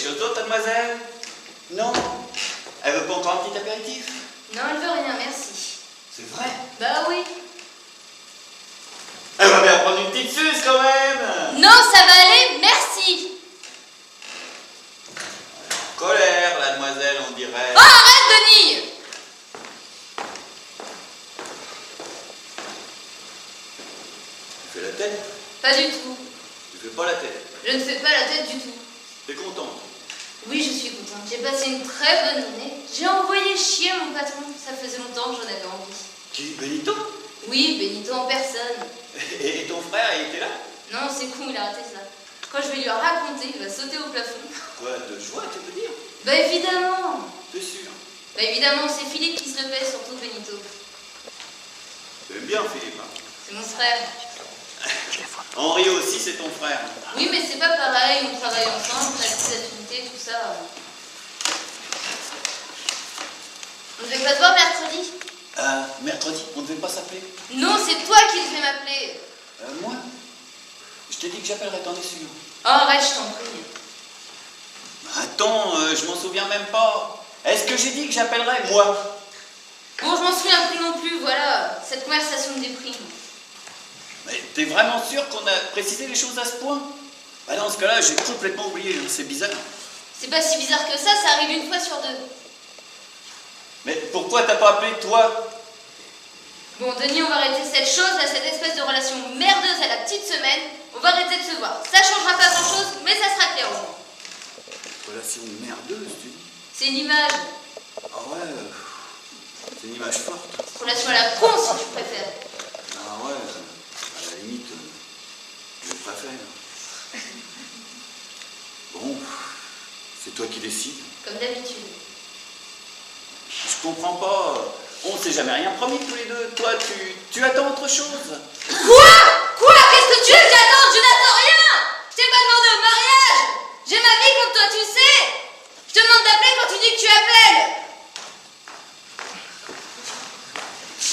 chose d'autre, mademoiselle? Non? Elle veut pas encore un petit apéritif? Non, elle veut rien, merci. C'est vrai? Bah oui. Elle va bien prendre une petite suce quand même! Non, ça va aller, merci. Colère, la demoiselle, on dirait. Oh, arrête, Denis! Tu fais la tête? Pas du tout. Tu fais pas la tête? Je ne fais pas la tête du tout. T'es contente? Oui, je suis contente. J'ai passé une très bonne journée. J'ai envoyé chier mon patron. Ça faisait longtemps que j'en avais envie. Qui? Benito? Oui, Benito en personne. Et ton frère, il était là? Non, c'est con, il a raté ça. Quand je vais lui raconter, il va sauter au plafond. Quoi, de joie, tu veux dire? Bah évidemment. T'es sûr? Bah évidemment, c'est Philippe qui se le fait, surtout Benito. Tu aimes bien Philippe, hein? C'est mon frère. Henri aussi, c'est ton frère. Oui, mais c'est pas pareil, on travaille ensemble, on a des affinités, tout ça. On devait pas te voir mercredi? Mercredi, on ne devait pas s'appeler? Non, c'est toi qui devais m'appeler. Moi? Je t'ai dit que j'appellerais, t'en es sûr? Oh, arrête, je t'en prie. Attends, je m'en souviens même pas. Est-ce que j'ai dit que j'appellerais, moi? Bon, je m'en souviens plus non plus, voilà. Cette conversation me déprime. Mais t'es vraiment sûr qu'on a précisé les choses à ce point? Bah dans ce cas-là, j'ai complètement oublié, hein, c'est bizarre. C'est pas si bizarre que ça arrive une fois sur deux. Mais pourquoi t'as pas appelé toi? Bon, Denis, on va arrêter cette chose, là, cette espèce de relation merdeuse à la petite semaine. On va arrêter de se voir. Ça changera pas grand-chose, mais ça sera clair au moins. Relation merdeuse, tu dis? C'est une image. Ah ouais, c'est une image forte. Relation à la con, si tu préfères. Ah ouais, à la limite, je préfère. Bon, c'est toi qui décides. Comme d'habitude. Je comprends pas. On s'est jamais rien promis tous les deux. Toi, tu attends autre chose. Quoi? Qu'est-ce que tu veux que j'attende? Je n'attends rien. Je t'ai pas demandé au mariage. J'ai ma vie comme toi, tu sais. Je te demande d'appeler quand tu dis que tu appelles.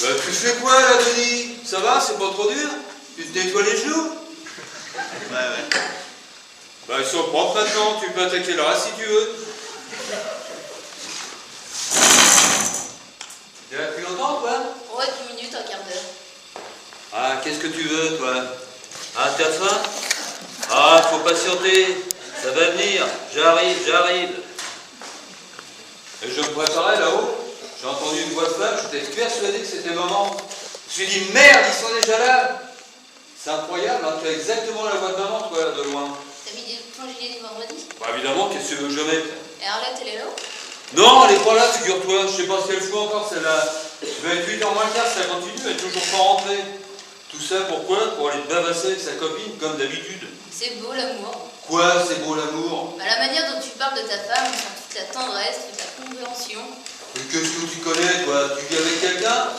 Bah, tu fais quoi là, Denis? Ça va? C'est pas trop dur? Tu te nettoies les genoux? Ouais. Bah, ils sont propres maintenant, tu peux attaquer le reste si tu veux. T'es là depuis longtemps, toi? Ouais, 10 minutes, un quart d'heure. Ah, qu'est-ce que tu veux, toi? Ah, t'as faim? Ah, faut patienter. Ça va venir. J'arrive. Et je me préparais là-haut. J'ai entendu une voix de femme, j'étais persuadé que c'était maman. Je me suis dit, merde, ils sont déjà là. C'est incroyable, hein, tu as exactement la voix de maman, toi, là, de loin. T'as mis ton gilet du vendredi? Bah, évidemment, qu'est-ce que tu veux que je mette? Et Arlette, elle est là-haut? Non, elle est pas là, figure-toi. Je sais pas si elle joue encore, celle-là. Il va être 8h moins le quart, ça continue, elle est toujours pas rentrée. Tout ça pourquoi? Pour aller te bavasser avec sa copine, comme d'habitude. C'est beau l'amour. Quoi, c'est beau l'amour? Bah, la manière dont tu parles de ta femme, on sent toute la tendresse, toute la compréhension. Mais qu'est-ce que tu connais, toi? Tu vis avec quelqu'un?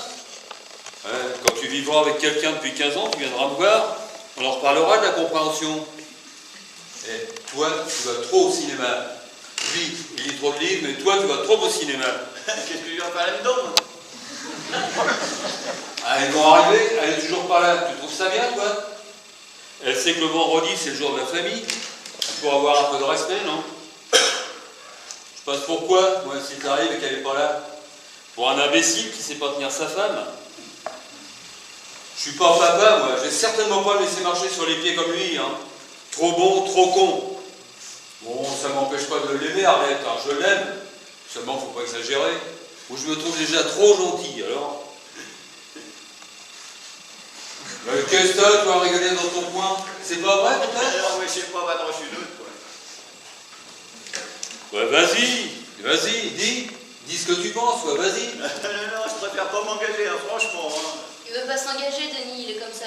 Ouais, quand tu vivras avec quelqu'un depuis 15 ans, tu viendras me voir. On en reparlera de la compréhension. Et toi, tu vas trop au cinéma. Lui, il lit trop de livres, mais toi, tu vas trop au cinéma. Qu'est-ce que tu viens faire là-dedans? Ah, ils vont arriver, elle est toujours pas là. Tu trouves ça bien, toi? Elle sait que le vendredi, c'est le jour de la famille. Pour avoir un peu de respect, non? Je passe pour quoi, moi, si t'arrives et qu'elle est pas là? Pour un imbécile qui sait pas tenir sa femme? Je suis pas papa, moi. Je vais certainement pas le laisser marcher sur les pieds comme lui, hein. Trop bon, trop con. Bon, ça m'empêche pas de l'aimer, Arlette, hein. Je l'aime. Seulement, faut pas exagérer. Ou je me trouve déjà trop gentil, alors. Qu'est-ce que t'as, toi, rigoler dans ton coin? C'est pas vrai, peut-être? Non, mais je sais pas, va te rechuter, quoi. Ouais, vas-y, dis ce que tu penses, ouais, vas-y. Non, je préfère pas m'engager, hein, franchement. Hein. Il veut pas s'engager, Denis, il est comme ça.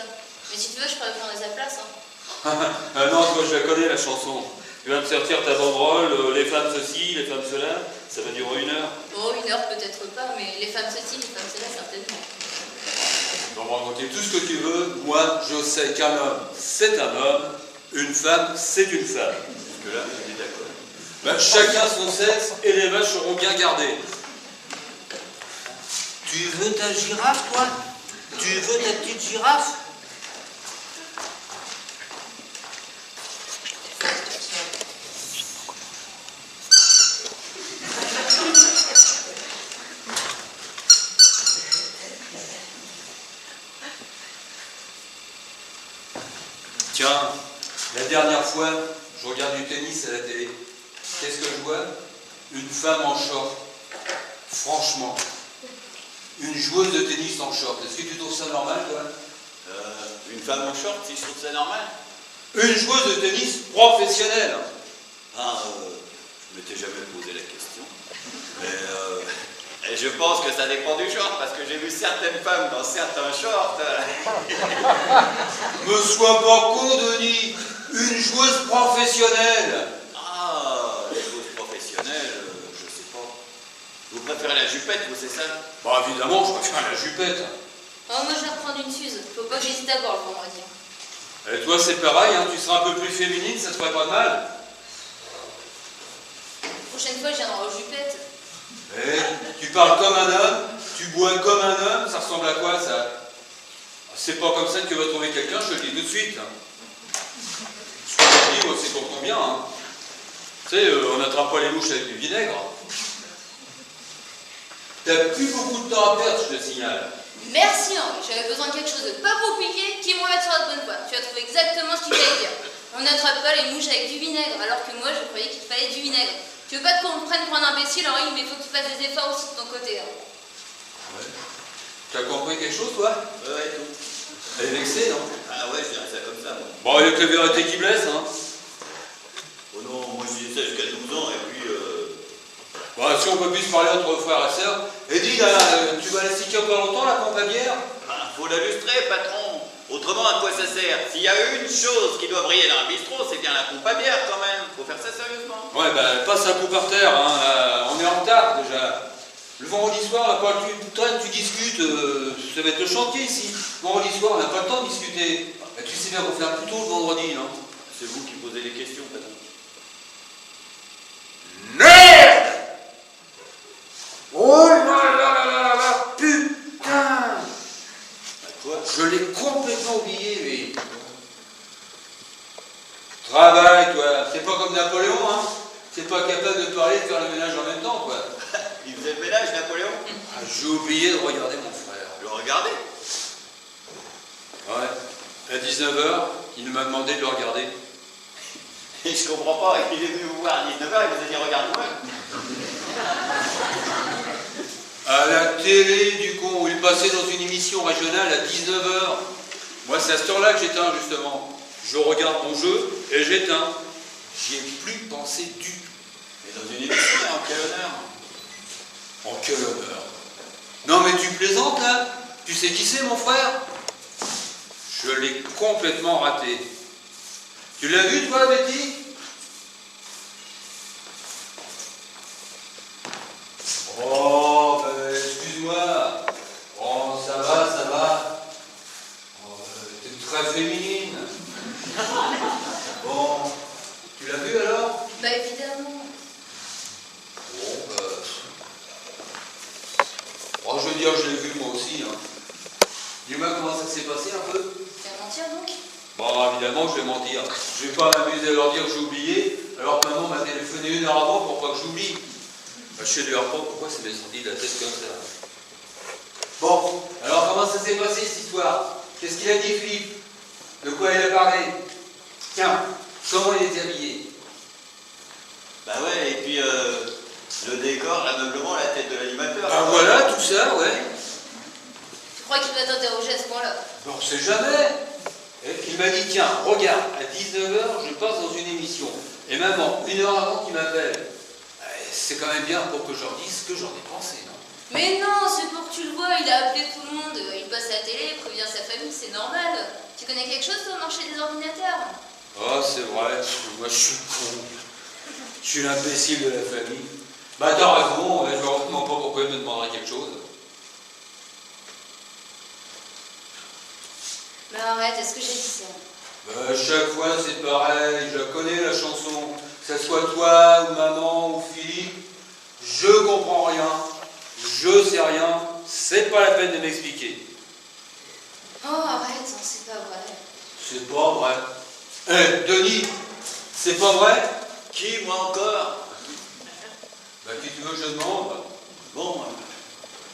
Mais si tu veux, je pourrais prendre sa place. Hein. Ah non, toi, je la connais, la chanson. Tu vas me sortir ta banderole, les femmes ceci, les femmes cela, ça va durer 1 heure. Oh, 1 heure peut-être pas, mais les femmes ceci, les femmes cela, certainement. On va raconter tout ce que tu veux. Moi, je sais qu'un homme, c'est un homme. Une femme, c'est une femme. Jusque-là, on est d'accord. Ben, chacun son sexe et les vaches seront bien gardées. Tu veux ta girafe, toi? Tu veux ta petite girafe? Tiens, la dernière fois, je regarde du tennis à la télé. Qu'est-ce que je vois? Une femme en short. Franchement, une joueuse de tennis en short. Est-ce que tu trouves ça normal, toi? Une femme en short, si je trouve ça normal. Une joueuse de tennis professionnelle. Ah, je m'étais jamais posé la question. Mais et je pense que ça dépend du short, parce que j'ai vu certaines femmes dans certains shorts. Me sois pas con, Denis. Une joueuse professionnelle. Ah, les choses professionnelles, je sais pas. Vous préférez la jupette, vous, c'est ça? Bah évidemment, je préfère la jupette. Oh, moi, je vais reprendre une Suze. Faut pas que j'hésite à boire le vendredi. Et toi, c'est pareil, hein, tu seras un peu plus féminine, ça te ferait pas de mal. La prochaine fois, je viendrai aux jupettes. Eh, tu parles comme un homme, tu bois comme un homme, ça ressemble à quoi, ça? C'est pas comme ça que tu vas trouver quelqu'un, je te le dis tout de suite. Ce que je dis, moi, c'est pour combien, hein. Tu sais, on n'attrape pas les mouches avec du vinaigre. T'as plus beaucoup de temps à perdre, je te signale. Merci Henri, j'avais besoin de quelque chose de pas compliqué qui me remette sur la bonne voie. Tu as trouvé exactement ce qu'il fallait dire. On n'attrape pas les mouches avec du vinaigre, alors que moi je croyais qu'il te fallait du vinaigre. Tu veux pas qu'on me prenne pour un imbécile Henri, mais il faut que tu fasses des efforts aussi de ton côté. Hein. Ouais. T'as compris quelque chose, toi? Ouais, tout. Elle est vexée, non? Ah ouais, je dirais ça comme ça, moi. Bon, il y a que la vérité qui blesse, hein. Oh non, moi je disais ça jusqu'à 12 ans, et puis... Bah, si on peut plus se parler entre frères et sœurs. Et dis, là, tu vas la sticker encore longtemps, la pompe à bière? Ah, faut l'illustrer, patron. Autrement, à quoi ça sert? S'il y a une chose qui doit briller dans un bistrot, c'est bien la pompe à bière, quand même. Faut faire ça sérieusement. Ouais, bah, passe un coup par terre, hein. On est en retard, déjà. Le vendredi soir, là, quand tu traînes, tu discutes, ça va être le chantier, ici. Le vendredi soir, on n'a pas le temps de discuter. Bah, tu sais bien qu'on fait plus tôt le vendredi, non? C'est vous qui posez les questions, patron. Merde! Oh là là là là là, putain! Quoi? Je l'ai complètement oublié, lui. Travaille, toi. C'est pas comme Napoléon, hein. C'est pas capable de parler et de faire le ménage en même temps, quoi. Il faisait le ménage, Napoléon? Ah, j'ai oublié de regarder mon frère. Le regardez? Ouais. À 19h, il m'a demandé de le regarder. Et je comprends pas, il est venu vous voir à 19h, il vous a dit regarde-moi. À la télé, du con, où il passait dans une émission régionale à 19h. Moi, c'est à cette heure-là que j'éteins, justement. Je regarde mon jeu et j'éteins. J'y ai plus pensé du tout. Mais dans une émission, en quel honneur? En quel honneur. Non, mais tu plaisantes, là? Tu sais qui c'est, mon frère? Je l'ai complètement raté. Tu l'as vu, toi, Betty? Oh, ben, excuse-moi. Oh, ça va, ça va. Oh, t'es très féminine. Bon, tu l'as vu alors? Bah évidemment. Bon, oh, je veux dire, je l'ai vu moi aussi. Hein. Dis-moi comment ça s'est passé un peu? Tu vas mentir donc? Bon, évidemment, je vais mentir. Je vais pas m'amuser à leur dire que j'ai oublié, alors que maman m'a téléphoné 1 heure avant pour pas que j'oublie. Je sais d'ailleurs pas pourquoi ça m'est sorti de la tête comme ça. Bon, alors comment ça s'est passé cette histoire? Qu'est-ce qu'il a dit, Philippe? De quoi il a parlé? Tiens, comment il était habillé? Bah ouais, et puis le décor, l'ameublement, la tête de l'animateur. Ah voilà, tout ça, ouais. Tu crois qu'il va t'interroger à ce point-là? On sait jamais. Et il m'a dit, tiens, regarde, à 19h, je passe dans une émission. Et maman, 1 heure avant qu'il m'appelle. C'est quand même bien pour que je leur dise ce que j'en ai pensé, non? Mais non, c'est pour que tu le vois, il a appelé tout le monde, il passe à la télé, il prévient sa famille, c'est normal. Tu connais quelque chose sur le marché des ordinateurs? Oh, c'est vrai, moi je suis con. Je suis l'imbécile de la famille. Bah t'as raison, je ne comprends pas pourquoi il me demanderait quelque chose. Mais arrête, est-ce que j'ai dit ça? Chaque fois c'est pareil, je connais la chanson. Que ce soit toi, ou maman, ou Philippe, je comprends rien, je sais rien, c'est pas la peine de m'expliquer. Oh, arrête, hein, c'est pas vrai. C'est pas vrai. Eh, Denis, c'est pas vrai? Qui, moi encore? Bah qui tu veux que je demande? Bon,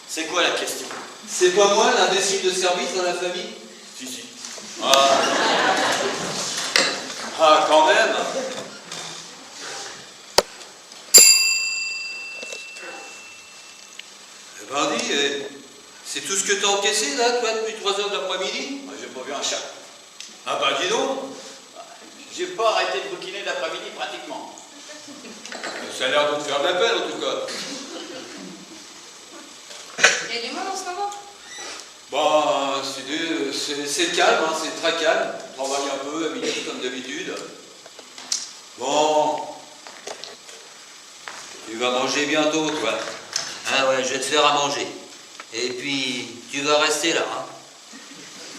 c'est quoi la question? C'est pas moi l'imbécile de service dans la famille? Si, si. Ah. Ah, quand même. Eh ben dis, c'est tout ce que t'as encaissé là, toi, depuis 3 heures de l'après-midi? Moi, j'ai pas vu un chat. Ah bah dis donc. J'ai pas arrêté de bouquiner l'après-midi pratiquement. Ça a l'air de te faire de la peine en tout cas. Il y a du monde en ce moment? Bah, c'est le calme, hein, c'est très calme. On travaille un peu à midi comme d'habitude. Bon. Tu vas manger bientôt, toi. Ah ouais, je vais te faire à manger. Et puis, tu vas rester là, hein.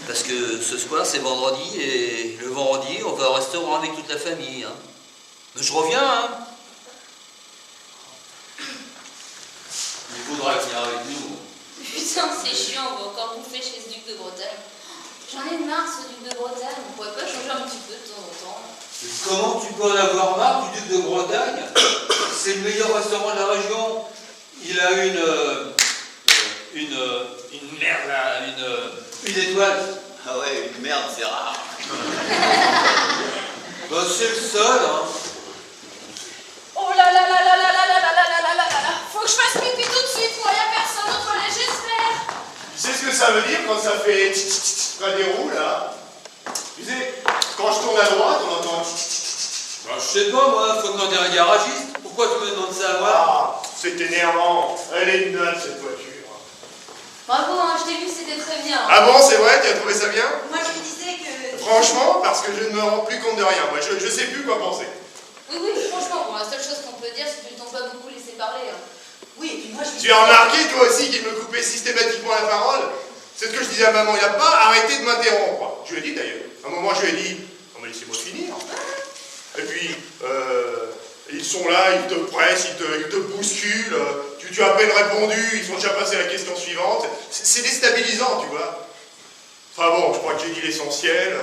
Parce que ce soir, c'est vendredi, et le vendredi, on va au restaurant avec toute la famille, hein. Mais je reviens, hein. Il faudra venir avec nous. Putain, c'est chiant, on va encore bouffer chez ce duc de Bretagne. J'en ai marre, ce duc de Bretagne. On pourrait pas changer un petit peu de temps en temps? Mais comment tu peux en avoir marre du duc de Bretagne? C'est le meilleur restaurant de la région. Il a une merde là, une étoile. Ah ouais, une merde, c'est rare. Bah, c'est le seul, hein. Oh là là là là là là là là là là là là là. Faut que je fasse pipi tout de suite, moi, y'a personne au toilette, j'espère. Tu sais ce que ça veut dire quand ça fait près des roues, là? Tu sais, quand je tourne à droite, on entend. Bah, je sais pas, moi, faut demander à un garagiste. Pourquoi tu me demandes ça à moi? Ah, c'est énervant. Elle est nulle, cette voiture. Bravo, hein, je t'ai vu, c'était très bien. Hein. Ah bon, c'est vrai? Tu as trouvé ça bien? Moi, je me disais que. Franchement, parce que je ne me rends plus compte de rien. Moi, je sais plus quoi penser. Oui, oui, franchement, bon, la seule chose qu'on peut dire, c'est que tu t'en pas beaucoup laissé parler. Hein. Oui, et puis moi, je me Tu as remarqué, toi aussi, qu'il me coupait systématiquement la parole? C'est ce que je disais à maman. Il n'a pas arrêté de m'interrompre. Je lui ai dit d'ailleurs. À un moment, je lui ai dit, non mais laissez-moi finir. Et puis, ils sont là, ils te pressent, ils te bousculent. Tu as à peine répondu, ils sont déjà passés à la question suivante. C'est déstabilisant, tu vois. Enfin bon, je crois que j'ai dit l'essentiel.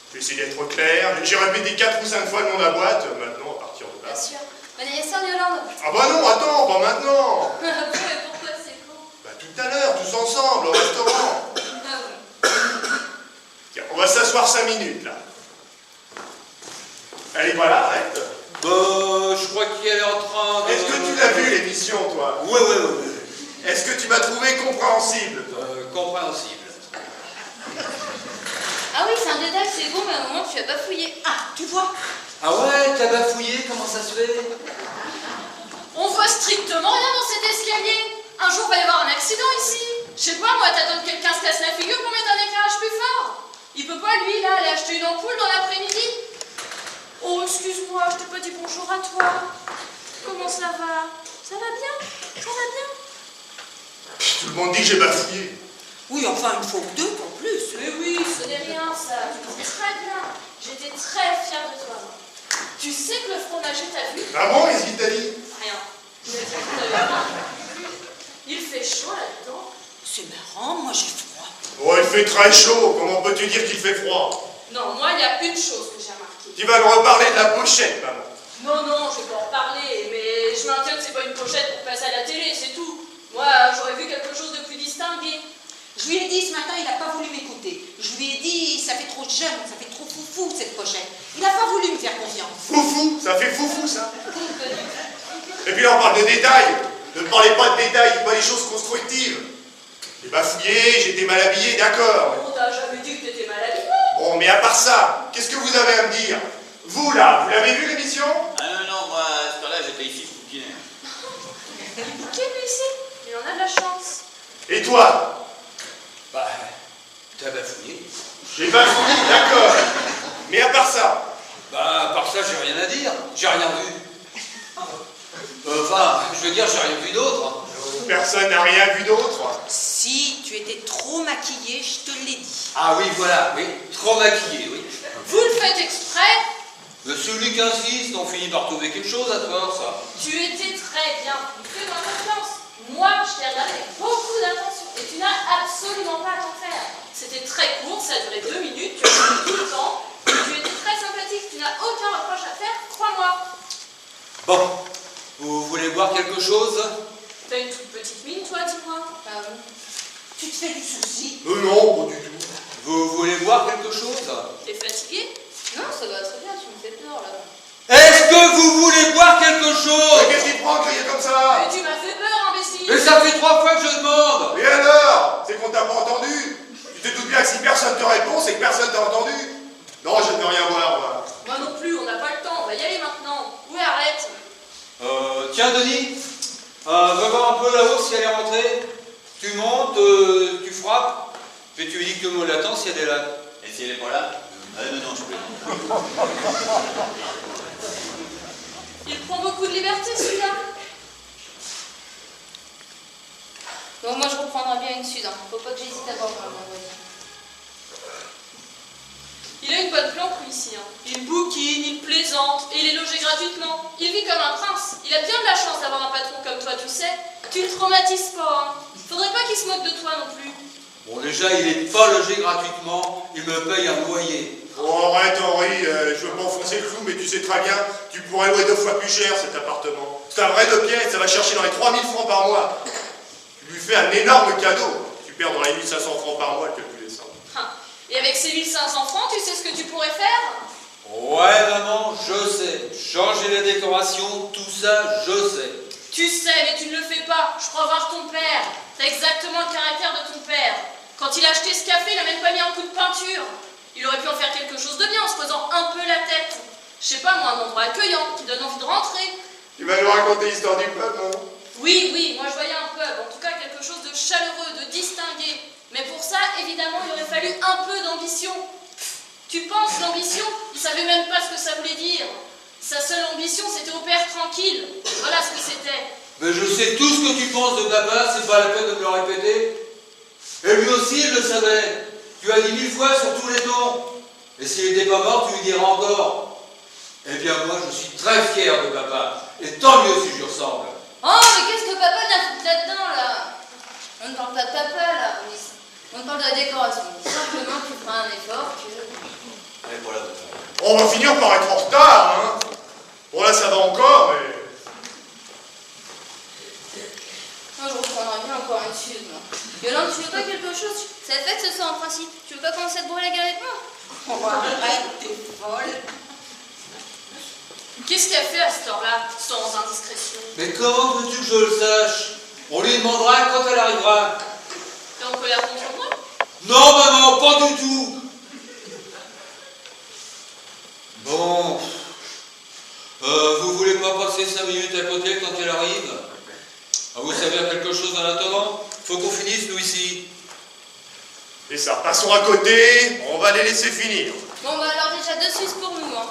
Je vais essayer d'être clair. J'ai répété 4 ou 5 fois le nom de la boîte. Maintenant, à partir de là. Bien sûr. Bon anniversaire, Yolande. Ah bah non, attends, pas maintenant. Pourquoi c'est con? Bah tout à l'heure, tous ensemble, au restaurant. Ah oui. Tiens, on va s'asseoir 5 minutes, là. Elle est pas là, arrête. Je crois qu'elle est en train de... Est-ce que tu l'as vu, l'émission, toi? Ouais. Est-ce que tu m'as trouvé compréhensible, toi? Compréhensible. Ah oui, c'est un détail, c'est bon, mais à un moment, tu as bafouillé. Ah, tu vois, Ah ouais, t'as bafouillé, comment ça se fait? on voit strictement rien dans cet escalier. Un jour, il va y avoir un accident ici. Je sais pas, moi, t'attends que quelqu'un se casse la figure pour mettre un éclairage plus fort. Il peut pas, lui, là, aller acheter une ampoule dans l'après-midi. Oh, excuse-moi, je t'ai pas dit bonjour à toi. Comment ça va? Ça va bien? Ça va bien? Tout le monde dit que j'ai bafouillé. Oui, enfin, une fois ou deux, en plus. Mais oui, ce n'est rien, ça. Tu fais très bien. J'étais très fière de toi. Tu sais que le fromager t'a vu? Ah bon, qu'est-ce qu'il t'a dit? Rien. Il a dit que t'avais rien. Il fait chaud là-dedans. C'est marrant, moi j'ai froid. Oh, il fait très chaud. Comment peux-tu dire qu'il fait froid? Non, moi, il y a une chose que j'ai remarquée. Tu vas me reparler de la pochette, maman. Non, je vais pas en reparler, mais je maintiens que c'est pas une pochette pour passer à la télé, c'est tout. Moi, j'aurais vu quelque chose de plus distingué. Je lui ai dit ce matin, il n'a pas voulu m'écouter. Je lui ai dit, ça fait trop jeune, ça fait trop foufou cette pochette. Il n'a pas voulu me faire confiance. Foufou, ça fait foufou, ça. Et puis là, on parle de détails. Ne parlez pas de détails, dites pas les choses constructives. J'ai bafouillé, j'étais mal habillé, d'accord. On t'a jamais dit que t'étais mal habillé. Bon, mais à part ça, qu'est-ce que vous avez à me dire? Vous, là, vous l'avez vu, l'émission? Ah non, moi, à ce temps-là, j'étais ici pour bouquiner. Il est bouquet, lui, ici. Il en a de la chance. Et toi? Bah, t'as bafouillé. J'ai bafouillé, d'accord. Mais à part ça? Bah, à part ça, j'ai rien à dire. J'ai rien vu. Enfin, je veux dire, j'ai rien vu d'autre. Hein. Personne n'a rien vu d'autre. Si tu étais trop maquillée, je te l'ai dit. Ah oui, voilà, oui. Trop maquillé, oui. Vous le faites exprès. Mais celui qui insiste, on finit par trouver quelque chose à toi, ça. Tu étais très bien. Fais-moi confiance. Moi, je t'ai regardé avec beaucoup d'attention. Et tu n'as absolument pas à t'en faire. C'était très court, ça a duré 2 minutes. Tu as fait tout le temps. Et tu étais très sympathique. Tu n'as aucun reproche à faire, crois-moi. Bon, vous voulez voir quelque chose? T'as une toute petite mine, toi, dis-moi. Tu te fais du souci. Non, pas du tout. Vous voulez voir quelque chose? T'es fatigué? Non, ça va très bien, tu me fais peur là. Est-ce que vous voulez boire quelque chose? Mais qu'est-ce qui te prend de crier comme ça? Mais tu m'as fait peur, imbécile. Mais ça fait 3 fois que je demande. Et alors? C'est qu'on t'a pas entendu? Tu te doutes bien que si personne te répond, c'est que personne t'a entendu? Non, je ne veux rien voir, moi. Moi non plus, on n'a pas le temps, on va y aller maintenant. Oui, arrête. Tiens Denis, va voir un peu là-haut si elle est rentrée. Tu montes, tu frappes, puis tu lui dis que tout le monde l'attend si elle est là. Et si elle est pas là? Ah non, je peux. Il prend beaucoup de liberté, celui-là. Bon, moi je reprendrai bien une Suze, hein. Faut pas que j'hésite à voir mon voisin. Il a une bonne planque, lui, ici. Hein. Il bouquine, il plaisante, et il est logé gratuitement. Il vit comme un prince. Il a bien de la chance d'avoir un patron comme toi, tu sais. Tu le traumatises pas, hein. Faudrait pas qu'il se moque de toi non plus. Bon déjà il est pas logé gratuitement, il me paye un loyer. Oh, arrête, Henri, je veux pas enfoncer le clou, mais tu sais très bien, tu pourrais louer 2 fois plus cher cet appartement. C'est un vrai de pièces, ça va chercher dans les 3000 francs par mois. Tu lui fais un énorme cadeau. Tu perds dans les 1500 francs par mois, le calcul est simple. Et avec ces 1500 francs, tu sais ce que tu pourrais faire? Ouais maman, je sais. Changer les décorations, tout ça, je sais. Tu sais, mais tu ne le fais pas. Je crois voir ton père. T'as exactement le caractère de ton père. Quand il a acheté ce café, il n'a même pas mis un coup de peinture. Il aurait pu en faire quelque chose de bien en se posant un peu la tête. Je sais pas moi, un endroit accueillant qui donne envie de rentrer. Tu vas nous raconter l'histoire du peuple, non? Oui, moi je voyais un pub, en tout cas quelque chose de chaleureux, de distingué. Mais pour ça, évidemment, il aurait fallu un peu d'ambition. Tu penses l'ambition? Il savait même pas ce que ça voulait dire. Sa seule ambition, c'était au père tranquille. Voilà ce que c'était. Mais je sais tout ce que tu penses de papa, c'est pas la peine de me le répéter. Et lui aussi il le savait. Tu as dit 1000 fois sur tous les tons. Et s'il n'était pas mort, tu lui diras encore. Eh bien moi je suis très fier de papa. Et tant mieux si je lui ressemble. Oh, mais qu'est-ce que papa vient foutre là-dedans là? On ne parle pas de papa là, on parle de la décoration. Simplement tu feras un effort que... Allez, voilà. On va finir par être en retard, hein? Bon, là, ça va encore, mais... Moi je reprendrai bien encore une Suze, moi. Yolande, tu veux pas quelque chose? Cette fête ce soir en principe. Tu veux pas commencer à te brûler la gueule avec moi? Oh, arrête, t'es folle. Qu'est-ce qu'elle fait à cette heure-là, sans indiscrétion? Mais comment veux-tu que je le sache? On lui demandera quand elle arrivera. T'es en colère contre moi? Non maman, pas du tout. Bon. Vous voulez pas passer 5 minutes à côté quand elle arrive? À vous servir quelque chose en attendant? Faut qu'on finisse nous ici. Et ça, passons à côté, on va les laisser finir. Bon bah alors déjà 2 Suzes pour nous, hein.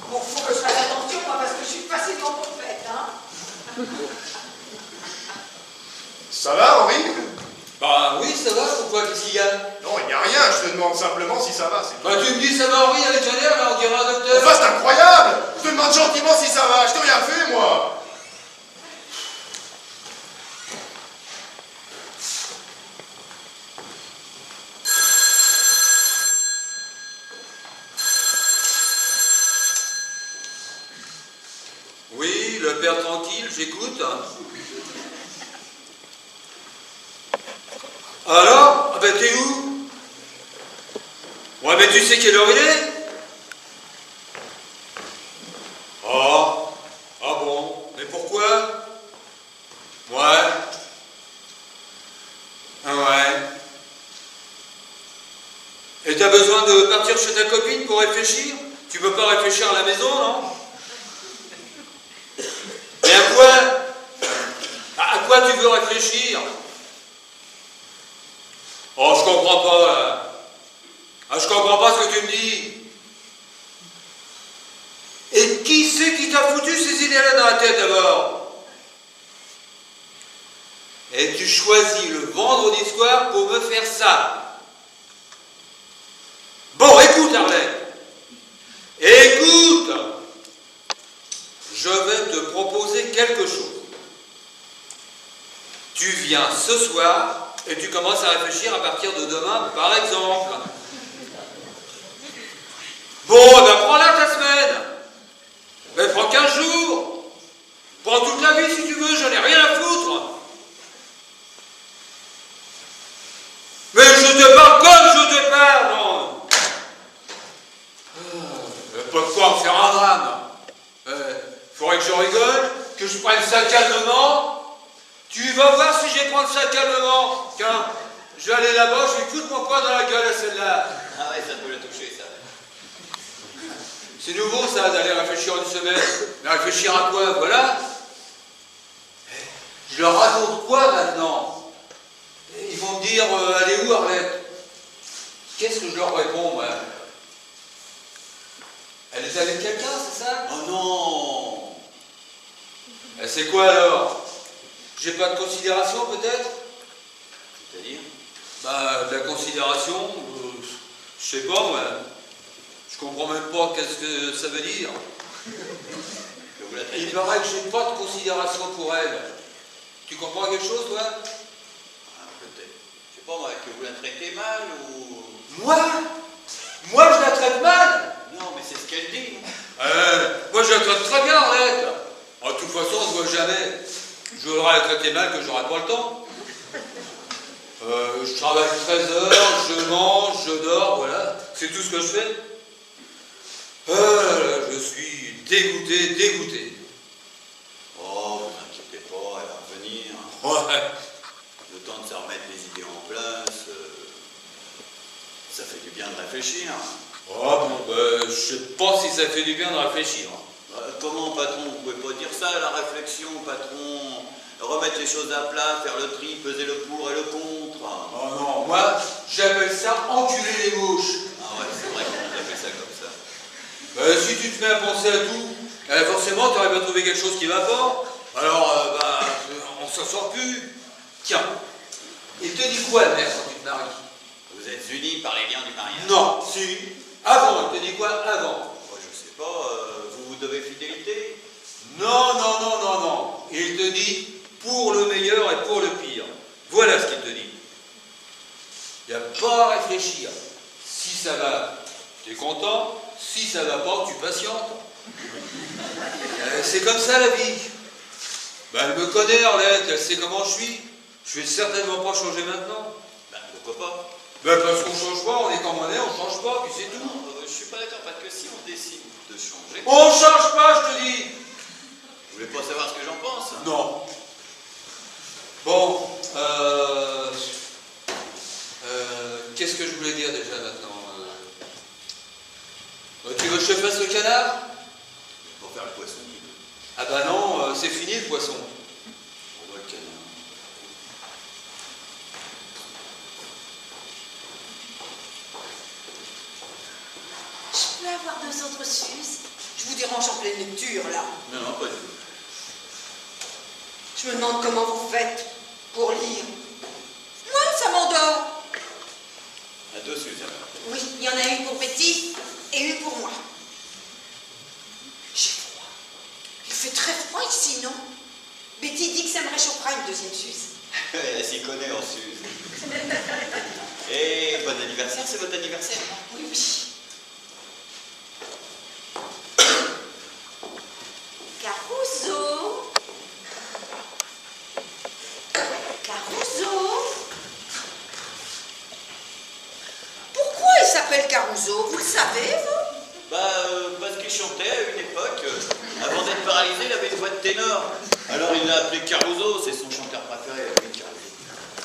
Bon, faut que je fasse attention, moi, parce que je suis facilement complète, hein. Ça va, Henri? Bah oui, ça va, pourquoi, qu'est-ce qu'il y a? Non, il n'y a rien, je te demande simplement si ça va, c'est tout. Bah tu me dis ça va Henri avec l'air, là on dirait un docteur. Enfin, c'est incroyable! Je te demande gentiment si ça va, je t'ai rien fait, moi! Oui, le père tranquille, j'écoute. Alors? Ah ben t'es où? Ouais mais tu sais quelle heure il est? Oh, ah bon, mais pourquoi? Ouais. Ah ouais. Et t'as besoin de partir chez ta copine pour réfléchir? Tu peux pas réfléchir à la maison, non? Mais à quoi? À quoi tu veux réfléchir? Oh, je comprends pas, là. Ah, je comprends pas ce que tu me dis. Et qui c'est qui t'a foutu ces idées-là dans la tête, d'abord? Et tu choisis le vendredi soir pour me faire ça. Bon, écoute, Harley. Écoute. Je vais te proposer quelque chose. Tu viens ce soir et tu commences à réfléchir à partir de demain, par exemple. Bon, ben prends-la ta semaine. Ben prends 15 jours. Prends toute la vie si tu veux, j'en ai rien à foutre. Mais je te parle comme je te parle, non. crois que je rigole? Que je prenne ça calmement? Tu vas voir si je vais prendre ça calmement. Tiens, je vais aller là-bas, je vais foutre mon poing dans la gueule à celle-là. Ah ouais, ça peut le toucher, ça. C'est nouveau ça, d'aller réfléchir une semaine. Mais réfléchir à quoi? Voilà. Je leur raconte quoi maintenant? Ils vont me dire, elle est où Arlette? Qu'est-ce que je leur réponds, moi? Elle est avec quelqu'un, c'est ça? Oh non! C'est quoi alors? J'ai pas de considération peut-être? C'est-à-dire? Bah, de la considération, je sais pas moi. Je comprends même pas qu'est-ce que ça veut dire. Que vous la traitez Il paraît que j'ai pas de considération pour elle. Tu comprends quelque chose, toi? Ah, peut-être. Je sais pas moi, que vous la traitez mal ou... Moi? Moi, je la traite mal? Non, mais c'est ce qu'elle dit. Moi, je la traite très bien, Arlette. De toute façon, on se voit jamais. Je voudrais la traiter mal que j'aurai pas le temps. Je travaille 13 heures, je mange, je dors, voilà. C'est tout ce que je fais. Je suis dégoûté. Oh, vous inquiétez pas, elle va revenir. Ouais. Le temps de se remettre les idées en place. Ça fait du bien de réfléchir. Je sais pas si ça fait du bien de réfléchir. Comment, patron, vous pouvez pas dire ça, la réflexion, patron? Remettre les choses à plat, faire le tri, peser le pour et le contre. Oh non, moi, j'appelle ça enculer les mouches. Ah ouais, c'est vrai qu'on appelle ça comme ça. Si tu te mets à penser à tout, forcément, tu aurais bien trouvé quelque chose qui va pas. Alors, on s'en sort plus. Tiens, il te dit quoi, mère, quand tu te maries? Vous êtes unis par les liens du mariage? Non, si. Avant, il te dit quoi avant? Moi, je sais pas, vous vous devez fidélité? Non. Il te dit pour le meilleur et pour le pire. Voilà ce qu'il te dit. Il n'y a pas à réfléchir. Si ça va, tu es content. Si ça va pas, tu patientes. C'est comme ça la vie. Elle me connaît, Arlette, elle sait comment je suis. Je vais certainement pas changer maintenant. Pourquoi pas? Parce qu'on change pas, on est comme on est, on change pas, puis c'est tout. Non, je suis pas d'accord, parce que si on décide de changer... On change pas, je te dis. Vous voulez pas savoir ce que j'en pense? Non. Bon, qu'est-ce que je voulais dire déjà maintenant? Tu veux que je te fasse le canard? Pour faire le poisson. Ah bah non, c'est fini le poisson. On voit le canard. Je peux avoir 2 autres Suzes? Je vous dérange en pleine lecture, là. Non, pas du tout. Je me demande comment vous faites pour lire. Moi, ça m'endort. À 2 Suzanne. Oui, il y en a une pour Betty et une pour moi. J'ai froid. Il fait très froid ici, non? Betty dit que ça me réchauffera une 2e Suze. Elle s'y connaît en Suze. Et bon anniversaire, c'est votre anniversaire? Oui, oui. Caruso. Pourquoi il s'appelle Caruso? Vous le savez, vous? Parce qu'il chantait à une époque. Avant d'être paralysé, il avait une voix de ténor. Alors il l'a appelé Caruso, c'est son chanteur préféré, lui, Caruso.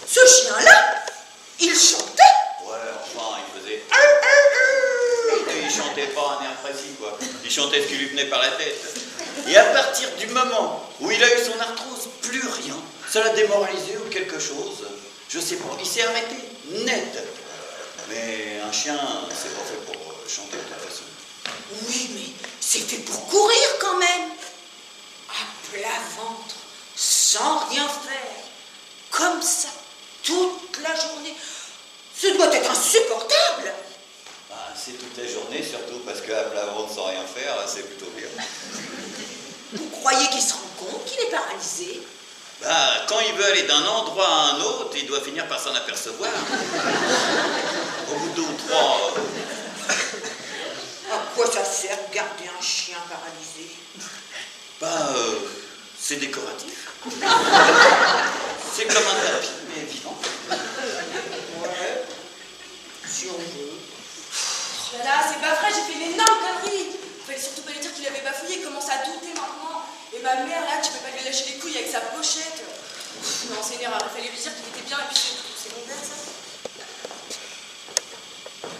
Ce chien-là, il chantait? Ouais, enfin, il faisait... Et il chantait pas un air précis, quoi. Il chantait ce qui lui venait par la tête. Et à partir du moment où il a eu son arthrose, plus rien. Ça l'a démoralisé ou quelque chose. Je sais pas, il s'est arrêté, net. Mais un chien, c'est pas fait pour chanter de toute façon. Oui, mais c'est fait pour courir quand même. À plat ventre, sans rien faire. Comme ça, toute la journée. Ce doit être insupportable. C'est toute la journée, surtout parce qu'à plat ventre sans rien faire, c'est plutôt bien. Vous croyez qu'il se rend compte qu'il est paralysé? Quand il veut aller d'un endroit à un autre, il doit finir par s'en apercevoir. Au bout de 2 ou 3... À quoi ça sert de garder un chien paralysé? C'est décoratif. C'est comme un tapis, mais vivant. Ouais, si on veut. Là, c'est pas vrai, j'ai fait une énorme connerie. Il fallait surtout pas lui dire qu'il avait bafouillé, il commence à douter maintenant. Et ma mère, là, tu peux pas lui lâcher les couilles avec sa pochette. Non, c'est une erreur. Il fallait lui dire qu'il était bien et puis c'est mon père, ça.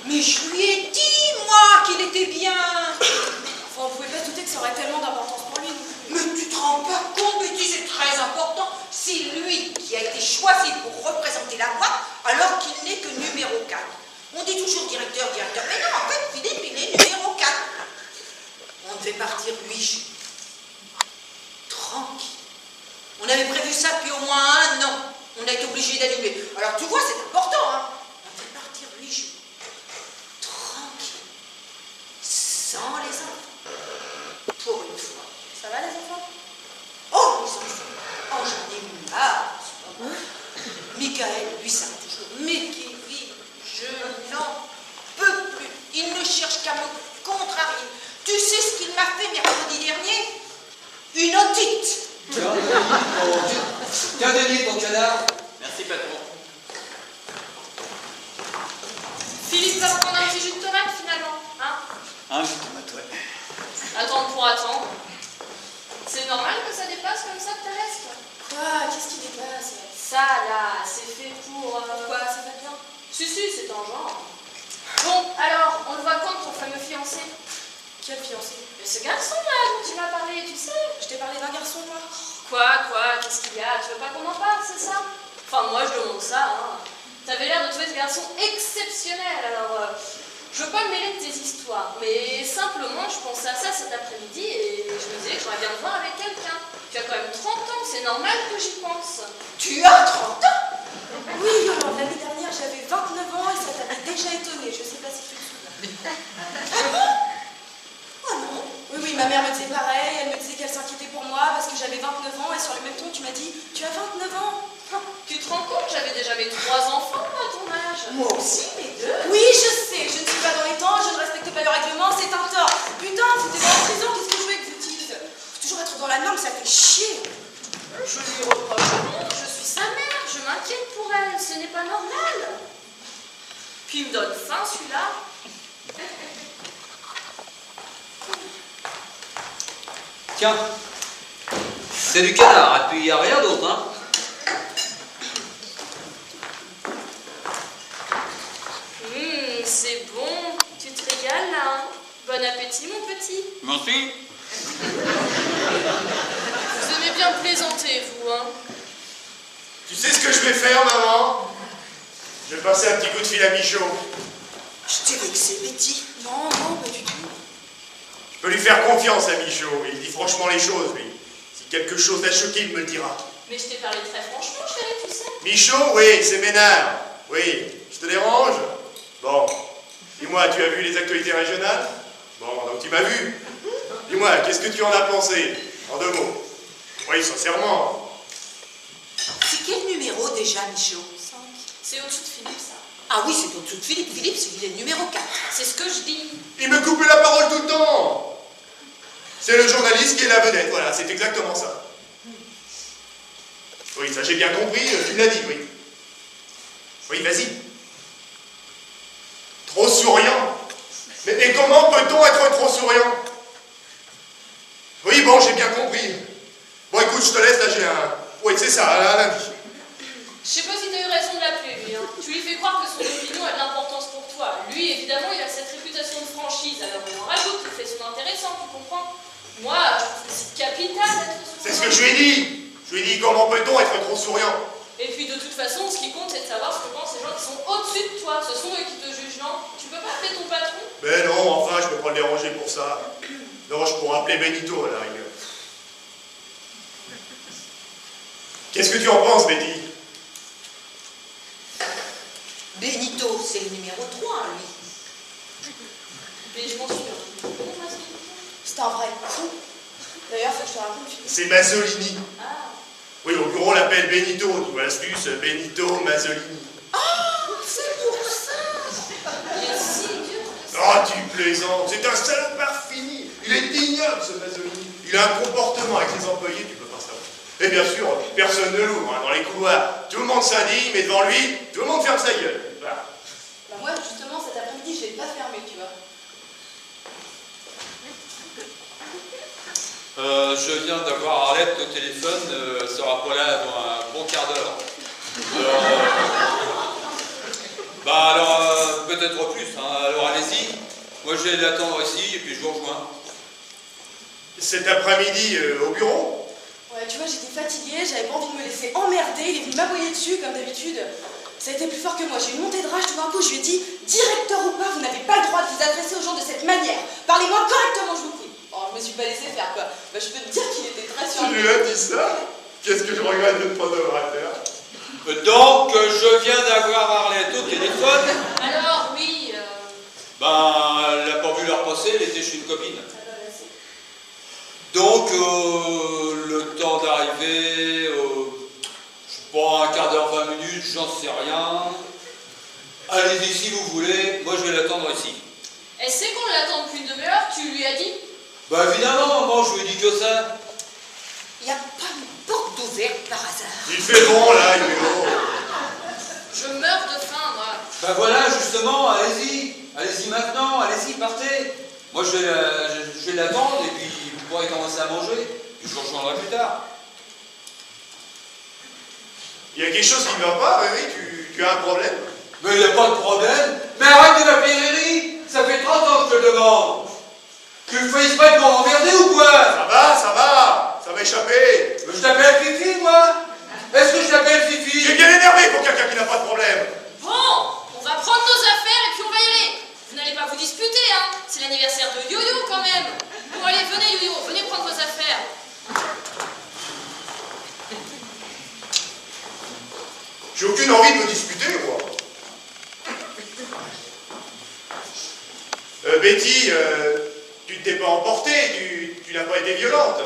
Mais je lui ai dit, moi, qu'il était bien. Enfin, on pouvait pas se douter que ça aurait tellement d'importance pour lui non plus. Mais tu te rends pas compte, Betty, c'est très important. C'est lui qui a été choisi pour représenter la boîte alors qu'il n'est que numéro 4. On dit toujours directeur. Mais non, en fait, Philippe, il est numéro 4. On devait partir 8 jours. Tranquille. On avait prévu ça depuis au moins 1 an. On a été obligé d'annuler. Alors tu vois, c'est important, hein. On devait partir 8 jours. Tranquille. Sans les enfants. Pour une fois. Ça va, les enfants? Oh, les enfants. Oh, j'en ai marre. Michael, lui, ça va toujours. Mais Kevin, je n'en peux plus. Il ne cherche qu'à me contrarier. Tu sais ce qu'il m'a fait mercredi dernier? Une otite. Tiens, Denis, ton canard. Merci, patron. Philippe va prendre un petit jus de tomate finalement, hein? Un jus de tomate, ouais. Attendre pour attendre. C'est normal que ça dépasse comme ça, Thérèse? Quoi? Qu'est-ce qui dépasse? Ça là, c'est fait pour... Quoi? Ça va bien? Si, c'est un genre. Bon, alors, on le voit quand ton fameux fiancé? Quel fiancé? Mais ce garçon là dont tu m'as parlé, tu sais? Je t'ai parlé d'un garçon, moi. Quoi? Qu'est-ce qu'il y a? Tu veux pas qu'on en parle, c'est ça? Enfin, moi je demande ça, hein. T'avais l'air de trouver ce garçon exceptionnel, alors... je veux pas me mêler de tes histoires, mais simplement je pensais à ça cet après-midi et je me disais que j'aurais bien te voir avec quelqu'un. Tu as quand même 30 ans, c'est normal que j'y pense. Tu as 30 ans? Oui, Yolande, l'année dernière, j'avais 29 ans et ça t'avait déjà étonné. Je sais pas si tu te souviens. Ah bon? Oh non. Oui, ma mère me disait pareil. Elle me disait qu'elle s'inquiétait pour moi parce que j'avais 29 ans et sur le même ton, tu m'as dit « Tu as 29 ans ?» Tu te rends compte, j'avais déjà mes 3 enfants à ton âge. Moi aussi, mes 2. Oui, je sais, je ne suis pas dans les temps, je ne respecte pas le règlement, c'est un tort. Putain, foutez-moi en prison, qu'est-ce que je veux que vous dites? Faut toujours être dans la norme, ça fait chier. Je lui reproche rien, je suis sa mère, je m'inquiète pour elle, ce n'est pas normal. Puis il me donne faim celui-là. Tiens, c'est du canard, et puis il n'y a rien d'autre, hein. C'est bon, tu te régales là, hein? Bon appétit mon petit. Merci. Vous aimez bien plaisanter vous, hein? Tu sais ce que je vais faire, maman? Je vais passer un petit coup de fil à Michaud. Je dirais que c'est Betty. Non, pas du tout. Je peux lui faire confiance à Michaud. Il dit franchement les choses, lui. Si quelque chose l'a choqué, il me le dira. Mais je t'ai parlé très franchement, chérie, tu sais. Michaud, oui, c'est Ménard. Oui, je te dérange? Bon. Dis-moi, tu as vu les actualités régionales? Bon, donc tu m'as vu. Dis-moi, qu'est-ce que tu en as pensé? En 2 mots. Oui, sincèrement. C'est quel numéro déjà, Michaud? 5. C'est au-dessus de Philippe, ça. Ah oui, c'est au-dessous de Philippe. Philippe, il est le numéro 4. C'est ce que je dis. Il me coupait la parole tout le temps. C'est le journaliste qui est la vedette, voilà, c'est exactement ça. Oui, ça j'ai bien compris, tu l'as dit, oui. Oui, vas-y. Trop souriant. Mais comment peut-on être trop souriant? Oui, bon, j'ai bien compris. Bon, écoute, je te laisse, là, j'ai un... Oui, c'est ça, un lundi. Je sais pas si t'as eu raison de l'appeler, lui, hein. Tu lui fais croire que son opinion a de l'importance pour toi. Lui, évidemment, il a cette réputation de franchise, alors on en rajoute, il fait son intéressant, tu comprends? Moi, je trouve que c'est capital d'être souriant. C'est ce que je lui ai dit. Je lui ai dit, comment peut-on être trop souriant? Et puis, de toute façon, ce qui compte, c'est de savoir ce que pensent les gens qui sont au-dessus de toi. Ce sont eux qui te jugent, non? Tu peux pas appeler ton patron? Ben non, enfin, je peux pas le déranger pour ça. Non, je pourrais appeler Benito, à la rigueur. Qu'est-ce que tu en penses, Betty? Benito, c'est le numéro 3, lui. Mais je m'en suis rendu compte, moi, C'est un vrai con. D'ailleurs, faut que je te raconte, Philippe. C'est Mazzolini. Ah. Oui, au bureau, on l'appelle Benito. Tu vois l'astuce, Benito Mazzolini. Ah, c'est pour ça. Il est si dur. Oh, tu plaisantes. C'est un salopard fini. Il est ignoble, ce Mazzolini. Il a un comportement avec les employés, tu peux pas savoir. Et bien sûr, personne ne l'ouvre, hein, dans les couloirs. Tout le monde s'indigne, mais devant lui, tout le monde ferme sa gueule. Voilà. Bah moi, justement, cet après-midi, je l'ai pas fermé, tu vois. je viens d'avoir Arlette au téléphone, elle sera pas là avant un bon quart d'heure. Alors, peut-être plus, hein. Alors allez-y, moi je vais l'attendre ici et puis je vous rejoins. Cet après-midi, au bureau? Ouais, tu vois, j'étais fatiguée, j'avais pas envie de me laisser emmerder, il est venu m'aboyer dessus comme d'habitude. Ça a été plus fort que moi, j'ai eu une montée de rage tout d'un coup, je lui ai dit, directeur ou pas, vous n'avez pas le droit de vous adresser aux gens de cette manière. Parlez-moi correctement, je vous prie. Bon, je me suis pas laissé faire quoi. Bah, je peux te dire qu'il était très sûr. Tu lui as dit ça? Qu'est-ce que je regrette de ne pas devoir faire? Donc, je viens d'avoir Arlette au téléphone. Alors, oui, Elle n'a pas vu leur passer, elle était chez une copine. Donc, le temps d'arriver, je sais pas, un quart d'heure, 20 minutes, j'en sais rien. Allez-y si vous voulez, moi je vais l'attendre ici. elle sait qu'on l'attend depuis une demi-heure, tu lui as dit? Bah évidemment, moi je lui ai dit que ça. Il n'y a pas une porte ouverte par hasard. Il fait bon là, il fait beau. Je meurs de faim, moi. Bah voilà, justement, allez-y maintenant, allez-y, partez. Moi je vais l'attendre et puis vous pourrez commencer à manger, puis je vous rejoindrai plus tard. Il y a quelque chose qui ne va pas, Riri? Tu as un problème? Mais il n'y a pas de problème. Mais arrête de m'appeler Riri, ça fait 30 ans que je te le demande. Tu le fais exprès pour m'emmerder ou quoi? Ça va échapper. Mais je t'appelle Fifi, moi? Est-ce que je t'appelle Fifi? J'ai bien énervé pour quelqu'un qui n'a pas de problème. Bon, on va prendre nos affaires et puis on va y aller. Vous n'allez pas vous disputer, hein. C'est l'anniversaire de Yo-Yo quand même. Bon, allez, venez Yo-Yo, venez prendre vos affaires. J'ai aucune envie de me disputer, moi. Betty, tu ne t'es pas emportée, tu n'as pas été violente.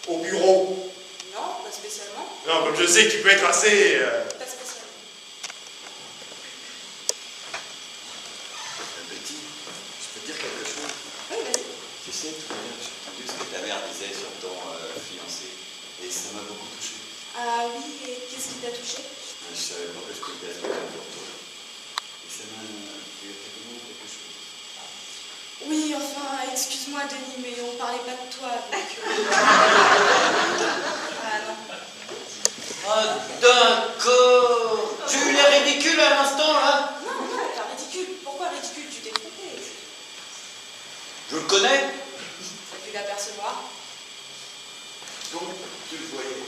Au bureau. Non, pas spécialement. Non, comme je sais que tu peux être assez... Pas spécialement. Betty, je peux te dire quelque chose? Oui, vas-y. Tu sais, tout à l'heure, j'ai entendu ce que ta mère disait sur ton fiancé, et ça m'a beaucoup touché. Ah oui, et qu'est-ce qui t'a touché? Je savais pas que je pouvais être là pour toi. Et ça m'a fait vraiment quelque chose. Oui, enfin, excuse-moi Denis, mais on parlait pas de toi, donc... Ah non. Ah, d'accord! J'ai eu l'air ridicule à l'instant, là? Non, non, pas ridicule. Pourquoi ridicule? Tu t'es trompé. Je le connais? T'as pu l'apercevoir. Donc, tu le voyais.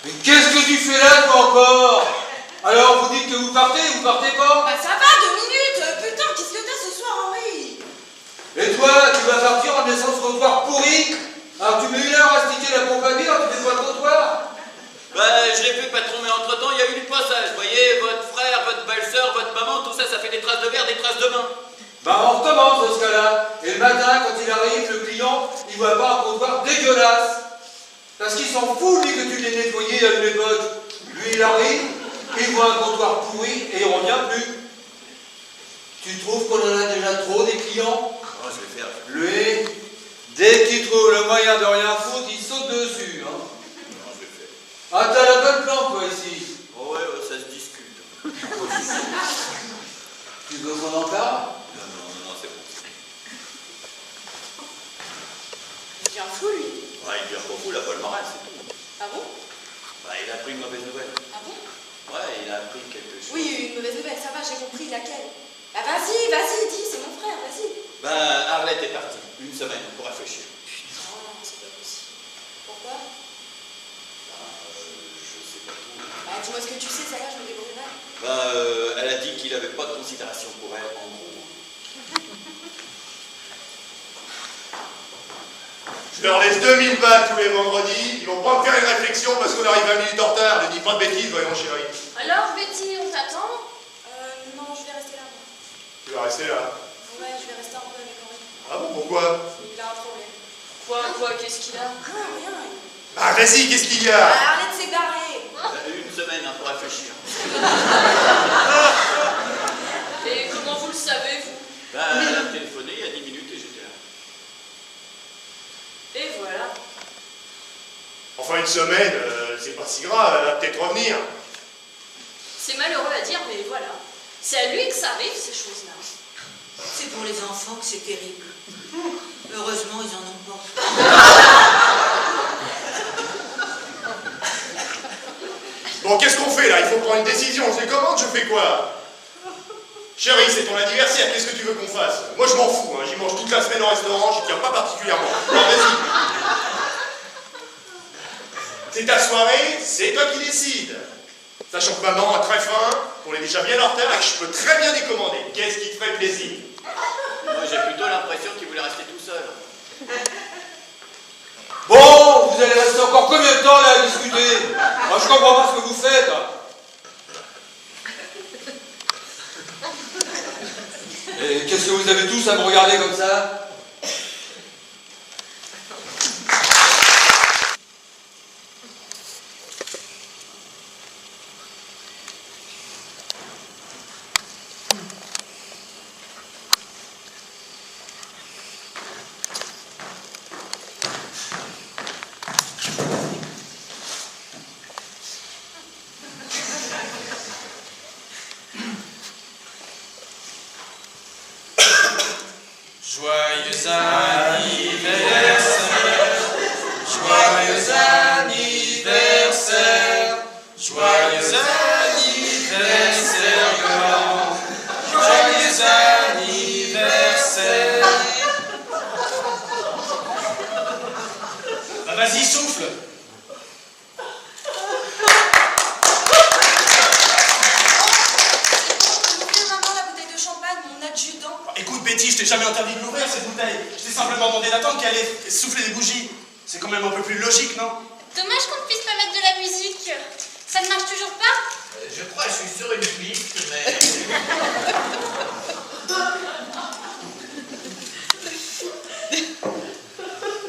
Mais qu'est-ce que tu fais là, toi, encore? Alors, vous dites que vous partez pas? Bah ça va, 2 minutes. Putain, qu'est-ce que t'as ce soir, Henri? Et toi, tu vas partir en laissant ce trottoir pourri? Alors tu mets 1 heure à sticker la pompe à bière, tu fais pas le trottoir? Je l'ai vu, patron, mais entre-temps, il y a eu du passage. Vous voyez, votre frère, votre belle-sœur, votre maman, tout ça, ça fait des traces de verre, des traces de main. On recommence dans ce cas-là. Et le matin, quand il arrive, le client, il voit pas un trottoir dégueulasse. Parce qu'il s'en fout, lui, que tu l'aies nettoyé à une époque. Lui, il arrive, il voit un trottoir pourri et il revient plus. Tu trouves qu'on en a déjà trop des clients? Oh, je vais faire. Lui, dès qu'il trouve le moyen de rien foutre, il saute dessus. Hein. Non, je vais faire. Ah, t'as la bonne plante, toi, ici. Oh, ouais, ça se discute. Tu veux qu'on en parle? Non, c'est bon. Il devient fou, lui. Ouais, il devient pas fou, il a pas le moral, c'est tout. Ah bon? Il a appris une mauvaise nouvelle. Ah bon? Ouais, il a appris quelque chose. Oui, une mauvaise nouvelle, ça va, j'ai compris, laquelle? Bah vas-y, dis, c'est mon frère, vas-y. Arlette est partie. 1 semaine pour réfléchir. Non, c'est pas possible. Pourquoi? Je sais pas trop. Bah dis-moi ce que tu sais, ça va, je me débrouillerai. Elle a dit qu'il avait pas de considération pour elle, en gros. Je leur laisse 2000 balles tous les vendredis. Ils vont pas me faire une réflexion parce qu'on arrive 20 minutes en retard. Ne dis pas de bêtises, voyons chérie. Alors, Betty, on t'attend? Non, je vais rester là, moi. Tu vas rester là. Ouais, je vais rester un peu avec Henri. Ah bon, pourquoi? Il a un problème. Quoi, qu'est-ce qu'il a? Rien. Ah vas-y, qu'est-ce qu'il y a? Arrête de s'égarer. 1 semaine pour réfléchir. Et comment vous le savez, vous? Elle a téléphoné il y a 10 minutes et j'étais là. Et voilà. Enfin, 1 semaine, c'est pas si grave, elle va peut-être revenir. C'est malheureux à dire, mais voilà. C'est à lui que ça arrive, ces choses-là. C'est pour les enfants que c'est terrible. Heureusement, ils en ont pas. Bon, qu'est-ce qu'on fait là? Il faut prendre une décision. Je les commande, je fais quoi? Chérie, c'est ton anniversaire, qu'est-ce que tu veux qu'on fasse? Moi je m'en fous, hein. J'y mange toute la semaine au restaurant, j'y tiens pas particulièrement. Alors vas-y. C'est ta soirée, c'est toi qui décides. Sachant que maman a très faim, qu'on est déjà bien en retard et que je peux très bien décommander. Qu'est-ce qui te ferait plaisir? Moi, j'ai plutôt l'impression qu'il voulait rester tout seul. Bon, vous allez rester encore combien de temps là à discuter? Moi, je comprends pas ce que vous faites. Et qu'est-ce que vous avez tous à me regarder comme ça? Joyeux anniversaire, joyeux anniversaire, joyeux anniversaire, grand, joyeux anniversaire. Bah vas-y, souffle. Écoute Betty, je t'ai jamais interdit de l'ouvrir cette bouteille. Je t'ai simplement demandé d'attendre qu'elle ait soufflé des bougies. C'est quand même un peu plus logique, non? Dommage qu'on ne puisse pas mettre de la musique. Ça ne marche toujours pas? Je crois que je suis sur une piste, mais...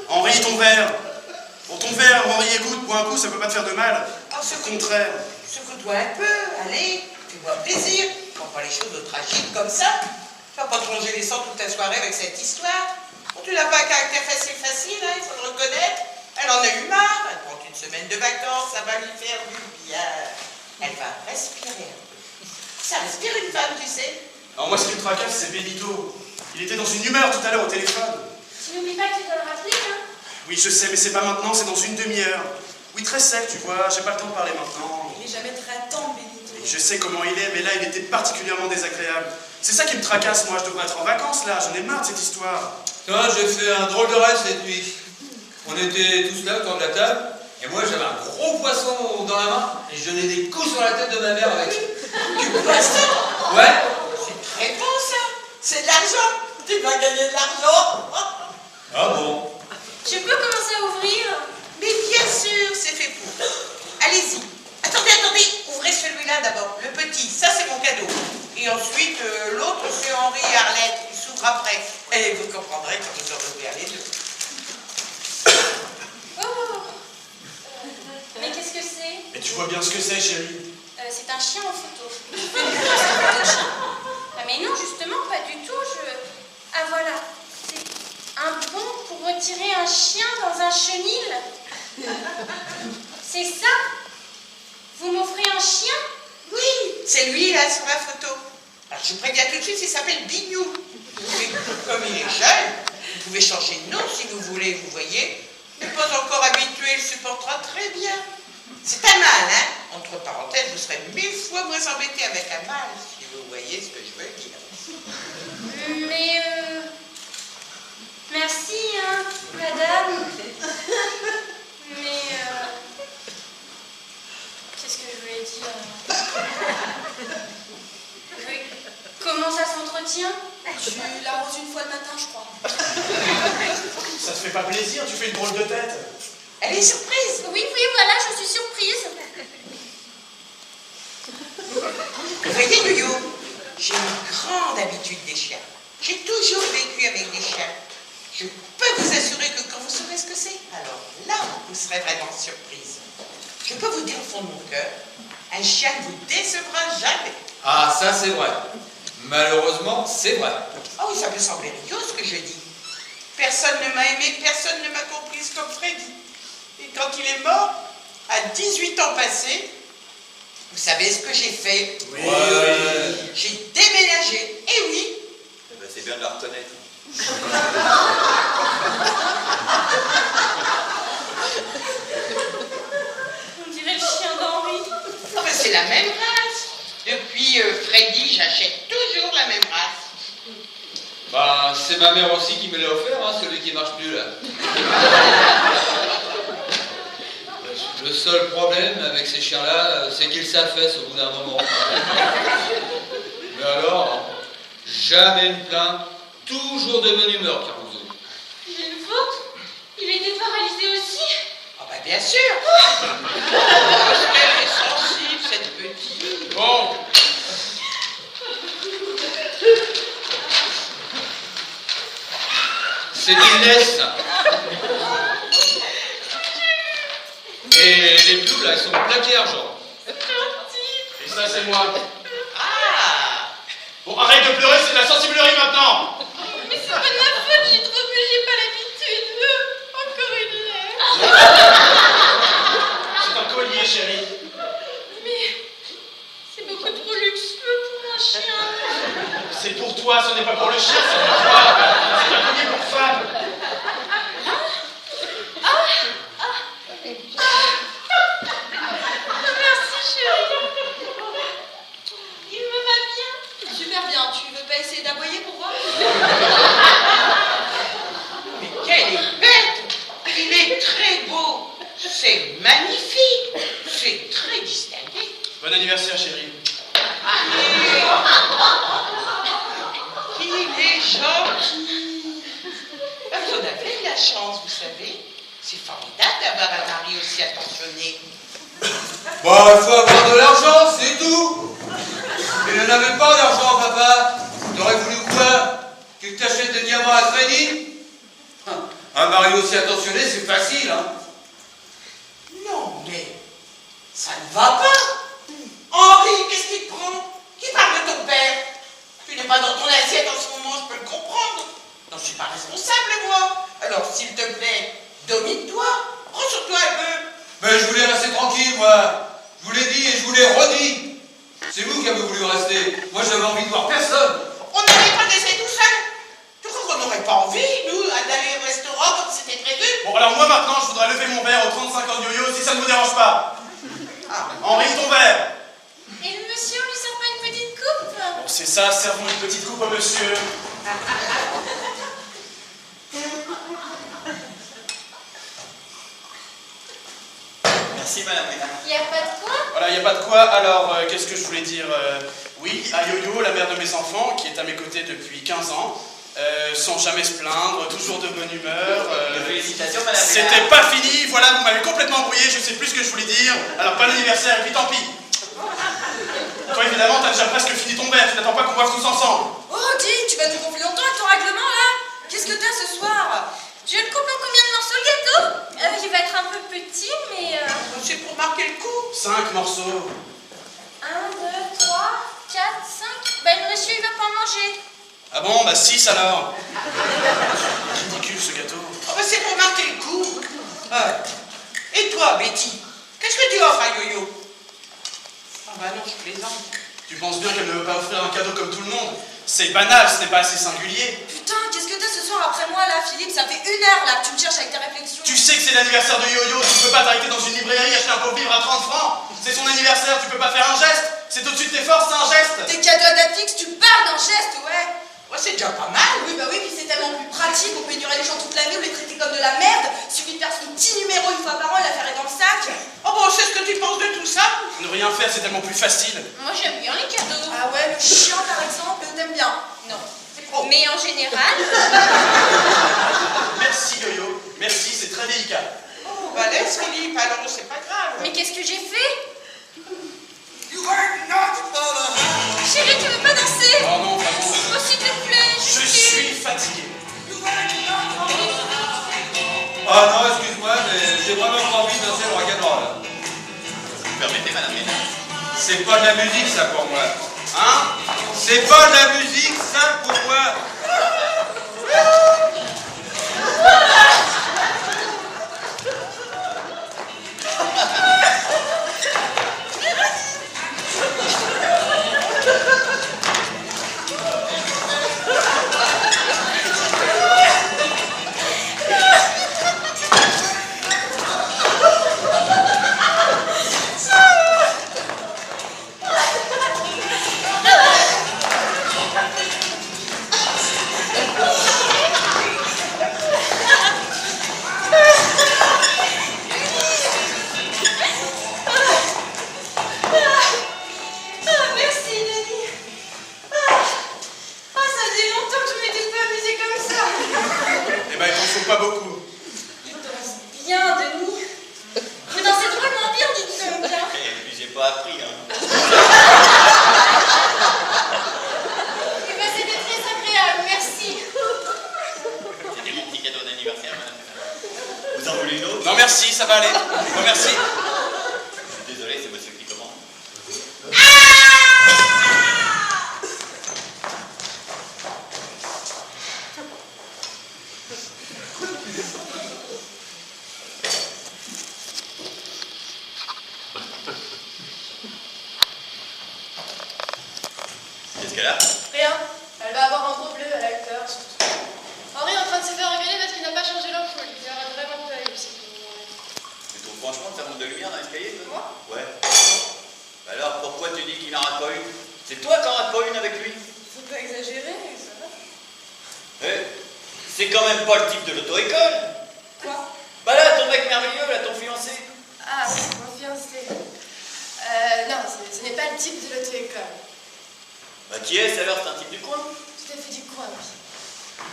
Henri, ton verre. Pour ton verre, Henri, écoute, bois un coup, ça peut pas te faire de mal. Oh, Au contraire. Secoue-toi un peu, allez, fais-moi plaisir. Prends pas les choses au tragique comme ça. Tu vas pas te ronger les sangs toute ta soirée avec cette histoire. Bon, tu n'as pas un caractère facile, hein, il faut le reconnaître. Elle en a eu marre, elle prend une semaine de vacances, ça va lui faire du bien. Elle va respirer un peu. Ça respire une femme, tu sais. Alors moi, ce qui me tracasse, c'est Benito. Il était dans une humeur tout à l'heure au téléphone. Tu n'oublies pas que tu dois le rappeler, hein? Oui, je sais, mais c'est pas maintenant, c'est dans une demi-heure. Oui, très sec, tu vois, j'ai pas le temps de parler maintenant. Il est jamais très tendre, Benito. Et je sais comment il est, mais là, il était particulièrement désagréable. C'est ça qui me tracasse, moi, je devrais être en vacances, là, j'en ai marre de cette histoire. Toi, j'ai fait un drôle de rêve cette nuit. On était tous là autour de la table, et moi j'avais un gros poisson dans la main, et je donnais des coups sur la tête de ma mère avec. Du poisson? Ouais. C'est très bon, ça. C'est de l'argent. Tu vas gagner de l'argent. Ah bon? Je peux commencer à ouvrir? Mais bien sûr, c'est fait pour. Allez-y. Attendez, ouvrez celui-là d'abord. Le petit, ça c'est mon cadeau. Et ensuite, l'autre c'est Henri et Arlette. Il s'ouvre après. Et vous comprendrez quand vous aurez ouvert les deux. Oh! Mais qu'est-ce que c'est? Et tu vois bien ce que c'est, chérie. C'est un chien en photo. Ah mais non, justement, pas du tout. Ah voilà. C'est un bon pour retirer un chien dans un chenil. C'est ça? Vous m'offrez un chien? Oui, c'est lui là sur la photo. Alors je préviens tout de suite, il s'appelle Bignou. Mais comme il est jeune, vous pouvez changer de nom si vous voulez, vous voyez. Mais pas encore habitué, il supportera très bien. C'est un mâle, hein. Entre parenthèses, vous serez 1000 fois moins embêté avec un mâle, si vous voyez ce que je veux dire. Mais merci, hein, madame. Mais qu'est-ce que je voulais dire? Oui. Comment ça s'entretient? Tu l'arroses une fois le matin, je crois. Ça te fait pas plaisir, tu fais une drôle de tête. Elle est surprise. Oui, voilà, je suis surprise. Vous voyez, Nuyo, j'ai une grande habitude des chiens. J'ai toujours vécu avec des chiens. Je peux vous assurer que quand vous saurez ce que c'est, alors là, vous serez vraiment surprise. Je peux vous dire au fond de mon cœur, un chien ne vous décevra jamais. Ah, ça c'est vrai. Malheureusement, c'est vrai. Ah oui, ça peut sembler idiot ce que je dis. Personne ne m'a aimé, personne ne m'a comprise comme Freddy. Et quand il est mort, à 18 ans passés, vous savez ce que j'ai fait? Oui. J'ai déménagé, et oui. Eh ben, c'est bien de la reconnaître. On dirait le chien d'Henri. Oh, mais c'est la même race. Depuis Freddy, j'achète toujours la même race. Bah, c'est ma mère aussi qui me l'a offert, hein, celui qui marche plus là. Le seul problème avec ces chiens-là, c'est qu'ils s'affaissent au bout d'un moment. Mais alors, jamais une plainte, toujours de bonne humeur, Caruso. J'ai une faute. Il était paralysé aussi. Ah bah bien sûr. Parce qu'elle est sensible, cette petite. Bon. C'est une laisse. Et les blues, là, elles sont plaquées argent. Et ça, c'est moi. Ah. Bon, arrête de pleurer, c'est de la sensiblerie maintenant. Mais c'est pas de ma faute, j'ai trop bu, j'ai pas l'habitude. Encore une lettre. C'est un collier, chérie. Mais c'est beaucoup trop luxueux pour un chien. C'est pour toi, ce n'est pas pour le chien, c'est pour toi. C'est un collier pour femme. Merci chérie. Il me va bien. Super bien, tu veux pas essayer d'aboyer pour voir? Mais quelle est bête. Il est très beau. C'est magnifique. C'est très distingué. Bon anniversaire, chérie. Il est gentil. Vous en avez de la chance, vous savez. C'est formidable d'avoir un mari aussi attentionné. Bon, il faut avoir de l'argent, c'est tout. Il n'en avait pas d'argent, papa. T'aurais voulu quoi? Qu'il t'achète des diamants à crédit? Un mari aussi attentionné, c'est facile, hein. Non, mais ça ne va pas. Henri, qu'est-ce qui te prend? Qui parle de ton père? Tu n'es pas dans ton assiette en ce moment, je peux le comprendre. Non, je suis pas responsable, moi. Alors, s'il te plaît, domine-toi. Prends sur toi un peu. Mais je voulais rester tranquille, moi. Je vous l'ai dit et je vous l'ai redit. C'est vous qui avez voulu rester. Moi, j'avais envie de voir personne. On n'aurait pas laissé tout seul. Tu crois qu'on n'aurait pas envie, nous, d'aller au restaurant comme c'était prévu? Bon, alors moi maintenant, je voudrais lever mon verre aux 35 ans de yo-yo, si ça ne vous dérange pas. Henri, ton verre. Et le monsieur, on lui sert pas une petite coupe? Bon, c'est ça, servons une petite coupe au monsieur. Merci, madame Hénin. Y a pas de quoi? Voilà, il n'y a pas de quoi. Alors, qu'est-ce que je voulais dire? Oui, à Yo-Yo, la mère de mes enfants, qui est à mes côtés depuis 15 ans, sans jamais se plaindre, toujours de bonne humeur. Félicitations, madame Hénin. C'était pas fini, voilà, vous m'avez complètement embrouillé, je sais plus ce que je voulais dire. Alors, bon anniversaire, et puis tant pis. Toi, évidemment, t'as déjà presque fini ton verre, tu n'attends pas qu'on boive tous ensemble. Oh, dis, tu vas nous gonfler longtemps avec ton règlement là? Qu'est-ce que t'as ce soir? Je le coupe en combien de morceaux le gâteau? Il va être un peu petit, mais... C'est pour marquer le coup. 5 morceaux. 1, 2, 3, 4, 5... Ben le monsieur, il va pas en manger. Ah bon, bah 6 alors. Ridicule ce gâteau. Oh, bah, c'est pour marquer le coup. Et toi, Betty, qu'est-ce que tu offres à Yo-Yo? Ah bah non, je plaisante. Tu penses bien qu'elle ne veut pas offrir un cadeau comme tout le monde? C'est banal, ce n'est pas assez singulier. Putain, qu'est-ce que t'as ce soir après moi là, Philippe? Ça fait 1 heure là que tu me cherches avec tes réflexions. Tu sais que c'est l'anniversaire de Yo-Yo, tu peux pas t'arrêter dans une librairie acheter un pauvre livre à 30 francs. C'est son anniversaire, tu peux pas faire un geste. C'est au-dessus de tes forces, c'est un geste. Tes cadeaux à date fixe, tu parles d'un geste, ouais. Ouais, c'est déjà pas mal. Oui, bah oui, puis c'est tellement plus pratique, on peut durer les gens toute l'année ou les traiter comme de la merde. Suffit de faire son petit numéro une fois par an et l'affaire est dans le sac. Oh bon, c'est ce que tu penses de tout ça? Ne rien faire, c'est tellement plus facile. Moi, j'aime bien les cadeaux. Ah ouais, le chien par exemple, t'aimes bien. Non. C'est trop. Mais en général... Merci Yo-Yo, merci, c'est très délicat. Oh, bah laisse Philippe, alors c'est pas grave. Mais qu'est-ce que j'ai fait? Chérie, tu veux pas danser? Oh non, vraiment. Oh, s'il te plaît, Je suis fatigué. Ah non, excuse-moi, mais j'ai vraiment pas envie de danser le rock'n'roll. Vous permettez, madame Hénin? C'est pas de la musique, ça, pour moi. Hein? C'est pas de la musique, ça, pour moi. Paris. Hein. Eh ben, c'était très agréable, merci. C'était mon petit cadeau d'anniversaire, madame. Vous en voulez une autre? Non, merci, ça va aller. Non, merci. Je suis désolé, c'est monsieur qui commande. Qu'est-ce qu'elle a? Rien. Elle va avoir un gros bleu à l'acteur. Henri est en train de se faire engueuler parce qu'il n'a pas changé l'ampoule. Il aurait vraiment pas eu, c'est tout. Tu trouves franchement que ça manque de lumière dans l'escalier? Moi? Ouais. Bah alors pourquoi tu dis qu'il n'en rate pas une? C'est toi qui en rate pas une avec lui? Faut pas exagérer, ça va. C'est quand même pas le type de l'auto-école. Quoi? Bah là, ton mec merveilleux, là, ton fiancé. Ah, mon fiancé. Non, ce n'est pas le type de l'auto-école. Bah qui est-ce alors? C'est un type du coin? Tout à fait du coin, oui.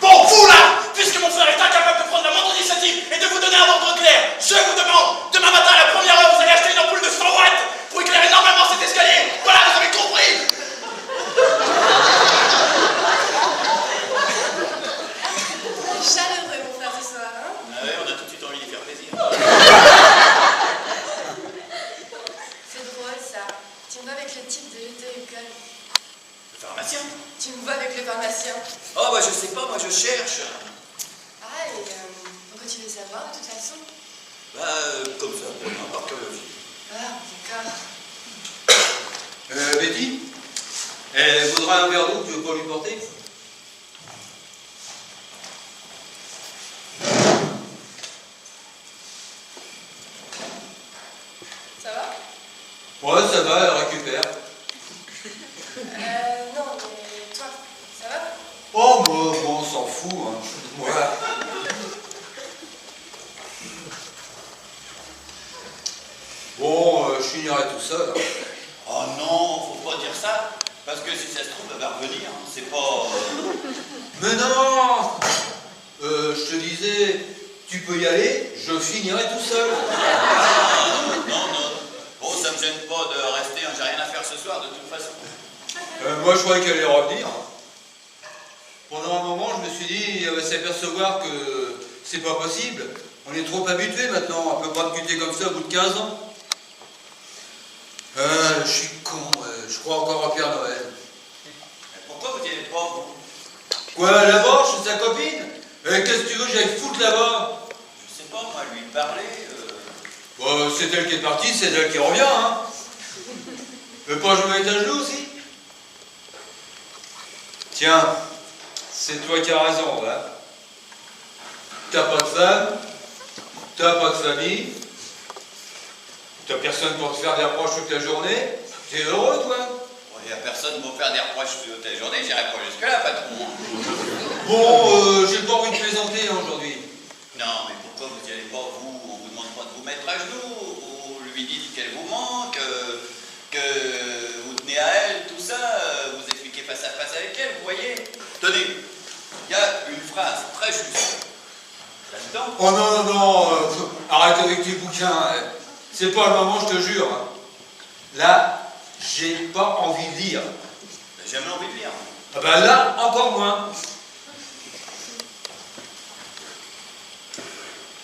Bon, vous là, puisque mon frère est incapable de prendre la moindre initiative et de vous donner un ordre clair, je vous demande, demain matin à la première heure, vous allez acheter une ampoule de 100 watts pour éclairer normalement cet escalier. Voilà, vous avez compris. Chaleureux, mon frère, ce soir, hein? Ah ouais, on a tout de suite envie de lui faire plaisir. C'est drôle, ça. Tu me vois avec le type de l'auto-école. Le pharmacien? Tu me vois avec le pharmacien. Oh bah je sais pas, moi je cherche. Ah, et pourquoi tu veux savoir, de toute façon? Bah comme ça, par curiosité. Ah, d'accord. Betty, elle voudra un verre d'eau, tu veux pas lui porter? Ça va? Ouais, ça va, elle récupère. Non, mais toi, ça va? Oh, moi, on s'en fout, hein. Moi. Bon, je finirai tout seul. Oh non, faut pas dire ça. Parce que si ça se trouve, elle va revenir. Hein. C'est pas... Mais non, je te disais, tu peux y aller, je finirai tout seul. non. Oh, ça me gêne pas de rester. Hein. J'ai rien à faire ce soir, de toute façon. Moi, je croyais qu'elle allait revenir. Pendant un moment, je me suis dit, elle va s'apercevoir que c'est pas possible. On est trop habitués maintenant, on peut pas me quitter comme ça au bout de 15 ans. Je suis con, je crois encore au Père Noël. Mais pourquoi vous y allez pas, vous? Quoi, là-bas, chez sa copine? Qu'est-ce que tu veux que j'aille foutre là-bas? Je sais pas, moi, lui parler... C'est elle qui est partie, c'est elle qui revient, hein. Veux pas jouer avec un genou aussi? Tiens, c'est toi qui as raison, là. T'as pas de femme, t'as pas de famille, t'as personne pour te faire des reproches toute la journée. T'es heureux, toi? Il n'y a personne pour faire des reproches toute la journée, j'irai pas jusque-là, patron. Bon, j'ai pas envie de plaisanter hein, aujourd'hui. Non, mais pourquoi vous n'y allez pas, vous? On vous demande pas de vous mettre à genoux. Vous lui dites qu'elle vous manque, que vous tenez à elle, tout ça. Vous expliquez face à face avec elle, vous voyez? Tenez, il y a une phrase très juste. Là-dedans. Oh non, arrête avec tes bouquins. C'est pas le moment, je te jure. Hein. Là, j'ai pas envie de lire. J'ai jamais envie de lire. Ah ben là, encore moins.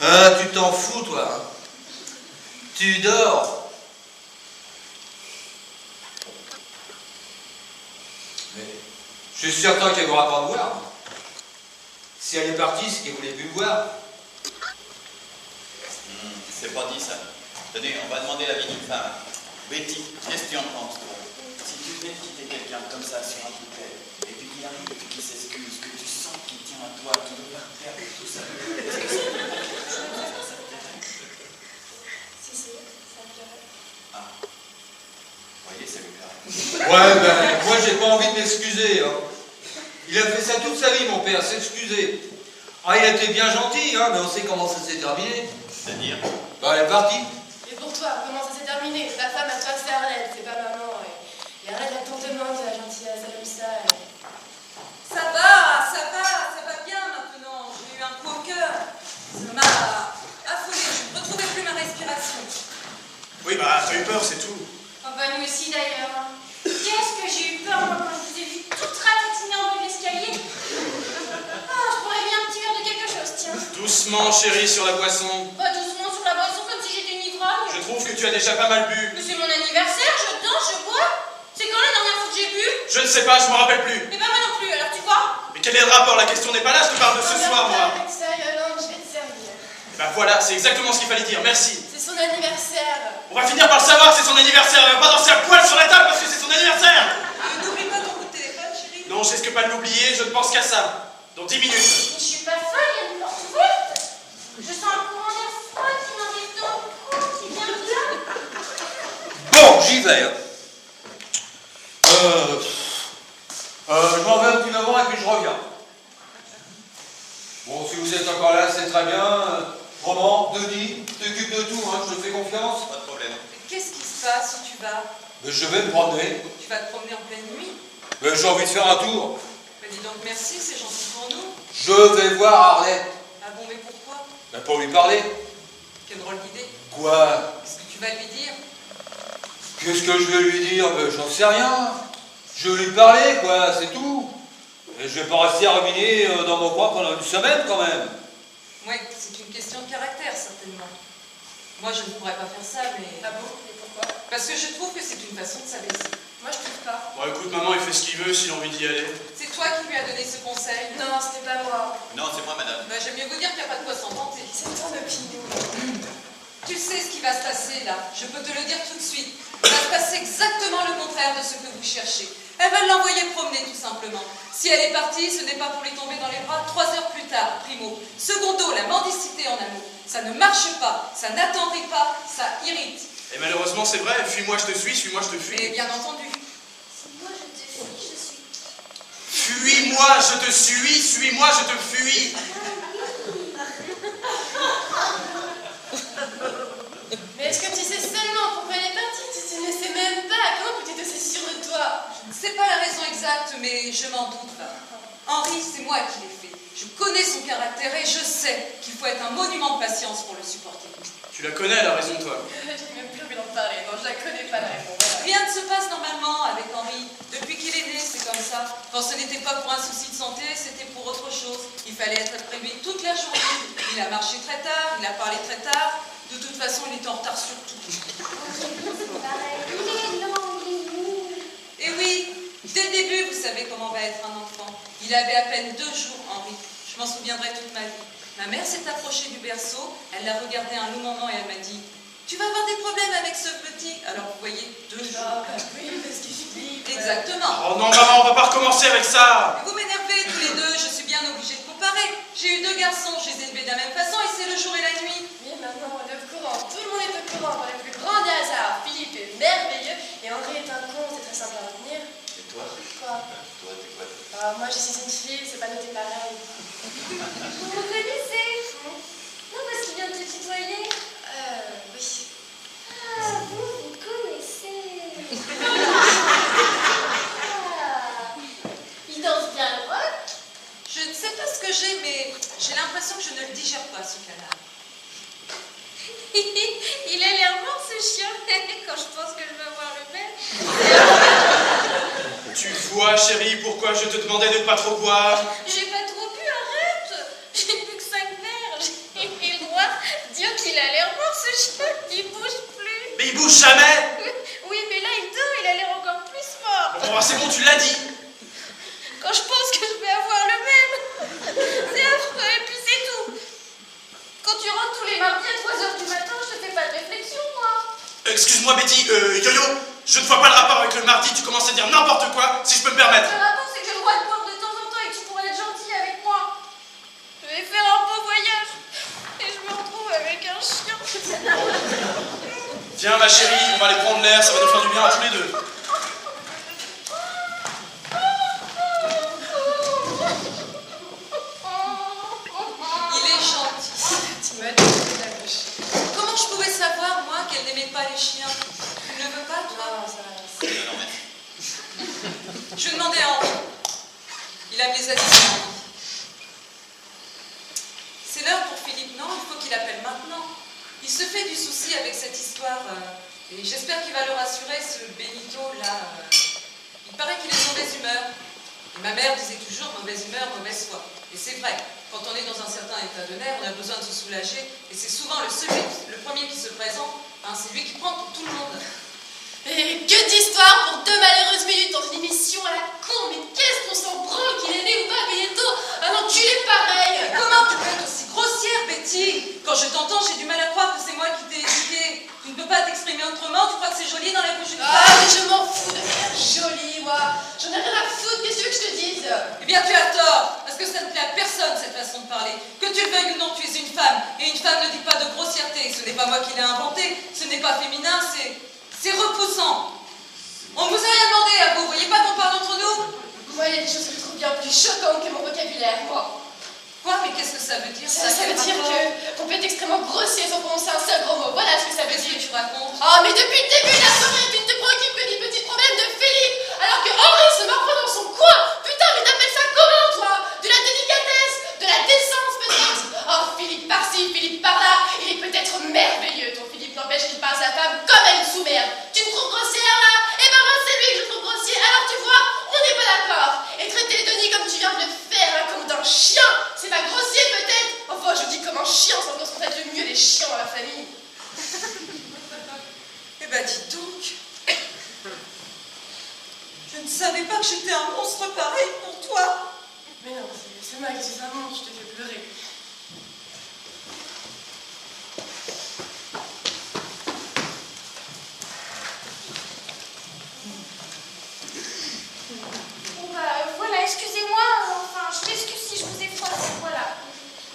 Ah, tu t'en fous, toi. Hein. Tu dors. Mais je suis certain qu'elle ne voudra pas me voir. Si elle est partie, c'est qu'elle voulait plus me voir. C'est pas dit, ça. Tenez, on va demander l'avis d'une femme. Betty, qu'est-ce que tu en penses, toi? Si tu venais de quitter quelqu'un comme ça sur un bouquet, et puis qu'il arrive et puis qu'il s'excuse, que tu sens qu'il tient à toi, qu'il veut pas te perdre, tout ça, est-ce que c'est quelque chose que ça te plairait? Si, ça me plairait. Ah. Vous voyez, ça lui plairait. Ouais, ben, moi, j'ai pas envie de m'excuser. Hein. Il a fait ça toute sa vie, mon père, s'excuser. Ah, il a été bien gentil, hein, mais on sait comment ça s'est terminé. C'est-à-dire? Bah, elle est partie. Et pour toi, comment ça s'est terminé? Ta femme à toi, c'est Arlette, c'est pas maman. Et Arlette, elle t'en demande de la gentillesse, elle aime ça. Ça va bien maintenant. J'ai eu un coup au cœur. Ça m'a affolée, je ne retrouvais plus ma respiration. Oui, bah, t'as eu peur, c'est tout. Ah bah nous aussi d'ailleurs. Qu'est-ce que j'ai eu peur moi, quand je vous ai vu toute ratatinée en bas de l'escalier. Ah, je pourrais bien un petit verre de quelque chose, tiens. Doucement, chérie, sur la boisson. Pas doucement sur la boisson comme si j'étais une ivrogne. Je trouve que tu as déjà pas mal bu. Mais c'est mon anniversaire, je danse, je bois. C'est quand la dernière fois que j'ai bu? Je ne sais pas, je me rappelle plus. Mais pas moi non plus, alors tu vois? Mais quel est le rapport? La question n'est pas là, je te parle de ce soir, moi. Non, je vais te servir. Et ben voilà, c'est exactement ce qu'il fallait dire, merci. C'est son anniversaire. On va finir par le savoir que c'est son anniversaire, elle va pas danser à poil sur la table parce que c'est son anniversaire. N'oublie pas ton coup de téléphone, chérie. Non, je risque pas de l'oublier, je ne pense qu'à ça. Dans 10 minutes. Mais je suis pas folle, il y a une porte ouverte. Je sens un courant d'air froid qui m'arrive dans le cou, qui vient de là. Bon, j'y vais. Hein. Je m'en vais un petit moment et puis je reviens. Bon, si vous êtes encore là, c'est très bien. Roman, Denis, t'occupes de tout, hein, je te fais confiance. Pas de problème. Qu'est-ce qui se passe où tu vas? Je vais me promener. Tu vas te promener en pleine nuit? J'ai envie de faire un tour. Bah dis donc merci, c'est gentil pour nous. Je vais voir Arlette. Ah bon, mais pourquoi? Pour lui parler. Quelle drôle d'idée. Quoi? Qu'est-ce que tu vas lui dire? Qu'est-ce que je vais lui dire? J'en sais rien. Je vais lui parler, quoi, c'est tout. Et je vais pas rester à ruminer dans mon coin pendant une semaine, quand même. Ouais, c'est une question de caractère, certainement. Moi, je ne pourrais pas faire ça, mais... Ah bon? Et pourquoi? Parce que je trouve que c'est une façon de s'abaisser. Moi, je trouve pas. Bon, écoute, maman, il fait ce qu'il veut s'il a envie d'y aller. C'est toi qui lui as donné ce conseil? Non, c'était pas moi. Non, c'est moi, madame. Bah, j'aime mieux vous dire qu'il n'y a pas de quoi s'en tenter. C'est ton opinion. Tu sais ce qui va se passer, là. Je peux te le dire tout de suite. Il va se passer exactement le contraire de ce que vous cherchez. Elle va l'envoyer promener, tout simplement. Si elle est partie, ce n'est pas pour lui tomber dans les bras 3 heures plus tard, primo. Secondo, la mendicité en amour. Ça ne marche pas, ça n'attendrit pas, ça irrite. Et malheureusement, c'est vrai, fuis-moi, je te suis, suis-moi, je te fuis. Et bien entendu. Si moi je te fuis, je suis. Fuis-moi, je te suis, suis-moi, je te fuis. Mais est-ce que tu sais seulement pourquoi elle est partie? Tu ne sais même pas. Comment peux-tu être aussi sûr de toi? Je ne sais pas la raison exacte, mais je m'en doute pas. Henri, c'est moi qui l'ai fait. Je connais son caractère et je sais qu'il faut être un monument de patience pour le supporter. Tu la connais, la raison, toi. J'ai même plus envie d'en parler. Non, je la connais pas, la réponse. Voilà. Rien ne se passe normalement avec Henri. Depuis qu'il est né, c'est comme ça. Quand ce n'était pas pour un souci de santé, c'était pour autre chose. Il fallait être après lui toute la journée. Il a marché très tard, il a parlé très tard. De toute façon, il était en retard sur tout. Pareil, il est long, il est mou. Et oui, dès le début, vous savez comment va être un enfant. Il avait à peine 2 jours, Henri. Je m'en souviendrai toute ma vie. Ma mère s'est approchée du berceau, elle l'a regardé un long moment et elle m'a dit « Tu vas avoir des problèmes avec ce petit ?» Alors vous voyez, 2 jours. Ah, bah oui, parce que je dis. Exactement. Oh non, maman, on va pas recommencer avec ça. Vous m'énervez tous les deux, je suis bien obligée de comparer. J'ai eu 2 garçons, je les ai élevés de la même façon et c'est le jour et la nuit. Oui, maintenant on est au courant. Tout le monde est au courant. Par le plus grand des hasards. Philippe est merveilleux et Henri est un con. C'est très simple à retenir. Et toi? Quoi? Toi, t'es quoi? Ah, moi, je suis une fille, c'est pas noté pareil. Vous me connaissez? Non, parce qu'il vient de te tutoyer. Oui. Ah, vous connaissez. Ah, il danse bien le rock. Je ne sais pas ce que j'ai, mais j'ai l'impression que je ne le digère pas, ce canard. Il a l'air mort ce chien quand je pense que je vais avoir le même. Tu vois, chérie, pourquoi je te demandais de pas trop boire? J'ai pas trop bu, arrête. J'ai bu que 5 verres. J'ai le droit de dire qu'il a l'air mort ce chien. Il bouge plus. Mais il bouge jamais. Oui, mais là il dort, il a l'air encore plus fort. Bon, c'est bon, tu l'as dit. Quand je pense que je vais avoir le même. C'est affreux et puis c'est tout. Quand tu rentres tous les mardis à 3h du matin, je te fais pas de réflexion, moi. Excuse-moi, Betty, Yo-Yo, je ne vois pas le rapport avec le mardi, tu commences à dire n'importe quoi, si je peux me permettre. Le rapport, c'est que j'ai le droit de boire de temps en temps et que tu pourrais être gentil avec moi. Je vais faire un beau voyage. Et je me retrouve avec un chien. Viens, ma chérie, on va aller prendre l'air, ça va nous faire du bien à tous les deux. Il est gentil. Tu m'as dit la bouche. Comment je pouvais savoir, moi, qu'elle n'aimait pas les chiens? Tu ne le veux pas, toi? Non, ça va. Non, merci. Je demandais à Henri. Il a les assistants. C'est l'heure pour Philippe, non? Il faut qu'il appelle maintenant. Il se fait du souci avec cette histoire Et j'espère qu'il va le rassurer, ce Benito là. Il paraît qu'il est de mauvaise humeur. Et ma mère disait toujours mauvaise humeur, mauvaise foi. Et c'est vrai, quand on est dans un certain état de nerfs, on a besoin de se soulager. Et c'est souvent le premier qui se présente, hein, c'est lui qui prend pour tout le monde. Et que d'histoire pour 2 malheureuses minutes dans une émission à la con. Mais qu'est-ce qu'on s'en branle qu'il est né ou pas, Benito? Un enculé pareil. Comment tu peux être aussi grossière, Betty? Quand je t'entends, j'ai du mal à croire que c'est moi qui t'ai éduquée. Tu ne peux pas t'exprimer autrement, tu crois que c'est joli dans la bouche d'une femme? Ah, mais je m'en fous de faire joli, moi. J'en ai rien à foutre, qu'est-ce que tu veux que je te dise? Eh bien, tu as tort, parce que ça ne plaît à personne, cette façon de parler. Que tu le veuilles ou non, tu es une femme. Et une femme ne dit pas de grossièreté. Ce n'est pas moi qui l'ai inventé, ce n'est pas féminin, c'est repoussant. On ne vous a rien demandé à vous, vous voyez pas qu'on parle entre nous? Moi, il y a des choses que je trouve bien plus choquantes que mon vocabulaire, moi. Quoi? Mais qu'est-ce que ça veut dire Ça veut dire qu'on peut être extrêmement grossier sans prononcer un seul gros mot. Voilà ce que ça veut dire. Qu'est-ce que tu racontes? Oh, mais depuis le début de la soirée, tu ne te préoccupes que des petits problèmes de Philippe, alors que Henri se morfond dans son coin. Putain, mais t'appelles ça comment, toi? De la délicatesse? De la décence, peut-être? Oh, Philippe par-ci, Philippe par-là. Il est peut-être merveilleux, ton Philippe. N'empêche qu'il parle à sa femme comme à une sous-merde. Tu me trouves grossière, là? Eh ben, moi, c'est lui que je trouve grossier. Alors, tu vois, on n'est pas d'accord. Et traiter Denis comme tu viens de le faire, là, comme d'un chien, c'est pas grossier, peut-être? Enfin, je dis comme un chien, sans qu'on se traite le mieux les chiens dans la famille. Eh ben, dis donc. Je ne savais pas que j'étais un monstre pareil pour toi. Mais non, c'est moi qui suis un monstre, je te fais pleurer. Bon bah voilà, excusez-moi, enfin je m'excuse si je vous ai froissé, voilà.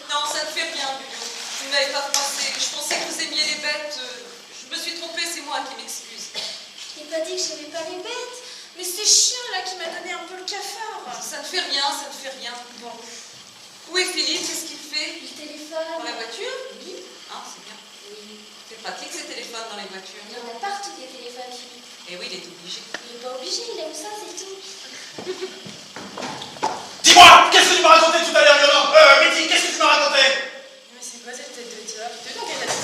Non, ça ne fait rien, Bulot. Vous n'avez pas pensé. Je pensais que vous aimiez les bêtes. Je me suis trompée, c'est moi qui m'excuse. Je n'ai pas dit que j'aimais pas les bêtes, mais c'est chien là qui m'a donné un peu le cafard. Ça ne fait rien, ça ne fait rien. Bon. Où est Philippe? Qu'est-ce qu'il fait? Le téléphone. Dans la voiture? Oui. Ah, c'est bien. Oui. C'est pratique ces téléphones dans les voitures. Il y en a partout des téléphones, Philippe. Et oui, il est obligé. Il n'est pas obligé, il aime ça, c'est tout. Dis-moi, qu'est-ce que tu m'as raconté tout à l'heure, Yolande? Betty, qu'est-ce que tu m'as raconté? Mais c'est quoi cette tête de diable? Tu veux donc qu'elle a dit?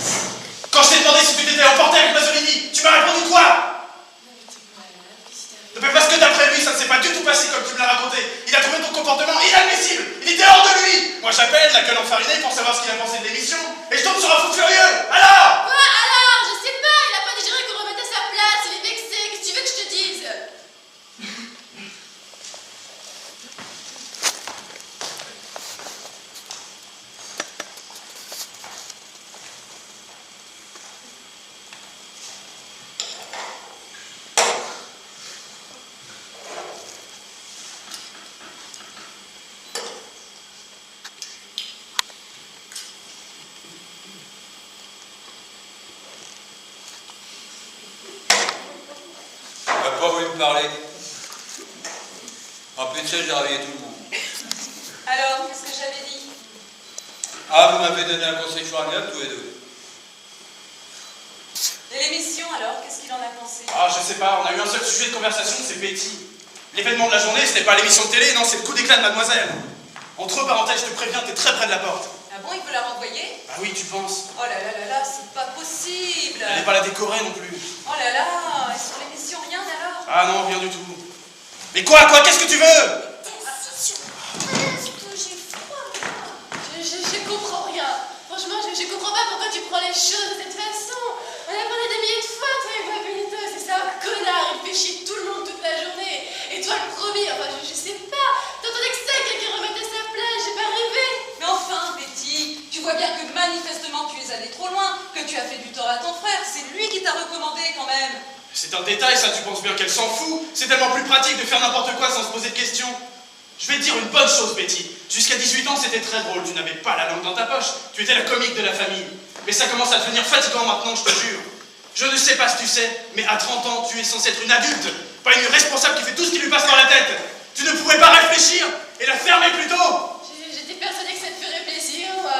Quand je t'ai demandé si tu t'étais emporté avec Masolini, tu m'as répondu quoi? Non, mais t'es malade, qu'est-ce qui t'arrive? Mais parce que d'après lui, ça ne s'est pas du tout passé comme tu me l'as raconté. Il a trouvé ton comportement inadmissible. Il était hors de lui. Moi, j'appelle la gueule enfarinée pour savoir ce qu'il a pensé de l'émission. Et je tombe sur un fou furieux. Alors? Quoi alors? Je sais pas, il a pas digéré qu'on remette à sa place, il est vexé, qu'est-ce que tu veux que je te dise? Tu n'as pas voulu me parler. En plus de ça, j'ai réveillé tout le monde. Alors, qu'est-ce que j'avais dit? Ah, vous m'avez donné un conseil formidable tous les deux. Et l'émission, alors, qu'est-ce qu'il en a pensé? Ah, je sais pas, on a eu un seul sujet de conversation, c'est Betty. L'événement de la journée, c'était pas l'émission de télé, non, c'est le coup d'éclat de mademoiselle. Entre parenthèses, je te préviens, t'es très près de la porte. Ah bon, il veut la renvoyer? Ah oui, tu penses? Oh là là là là, c'est pas possible. Elle n'est pas la décorer non plus. Oh là là, et sur l'émission, rien alors? Ah non, rien du tout. Mais quoi, qu'est-ce que tu veux? J'ai froid. Je comprends rien. Franchement, je comprends pas pourquoi tu prends les choses de cette façon. On a parlé des milliers de fois, toi et moi, Benito. C'est ça, un connard. Il fait chier tout le monde toute la journée. Et toi, le premier, enfin, je sais pas. T'entendais que c'est quelqu'un remettait sa place. J'ai pas rêvé. Mais enfin, Betty, tu vois bien que manifestement tu es allée trop loin, que tu as fait du tort à ton frère. C'est lui qui t'a recommandé quand même. C'est un détail, ça, tu penses bien qu'elle s'en fout? C'est tellement plus pratique de faire n'importe quoi sans se poser de questions. Je vais te dire une bonne chose, Betty. Jusqu'à 18 ans, c'était très drôle. Tu n'avais pas la langue dans ta poche. Tu étais la comique de la famille. Mais ça commence à devenir fatigant maintenant, je te jure. Je ne sais pas si tu sais, mais à 30 ans, tu es censée être une adulte, pas une responsable qui fait tout ce qui lui passe par la tête. Tu ne pourrais pas réfléchir et la fermer plus tôt. J'étais persuadée que ça te ferait plaisir. Moi,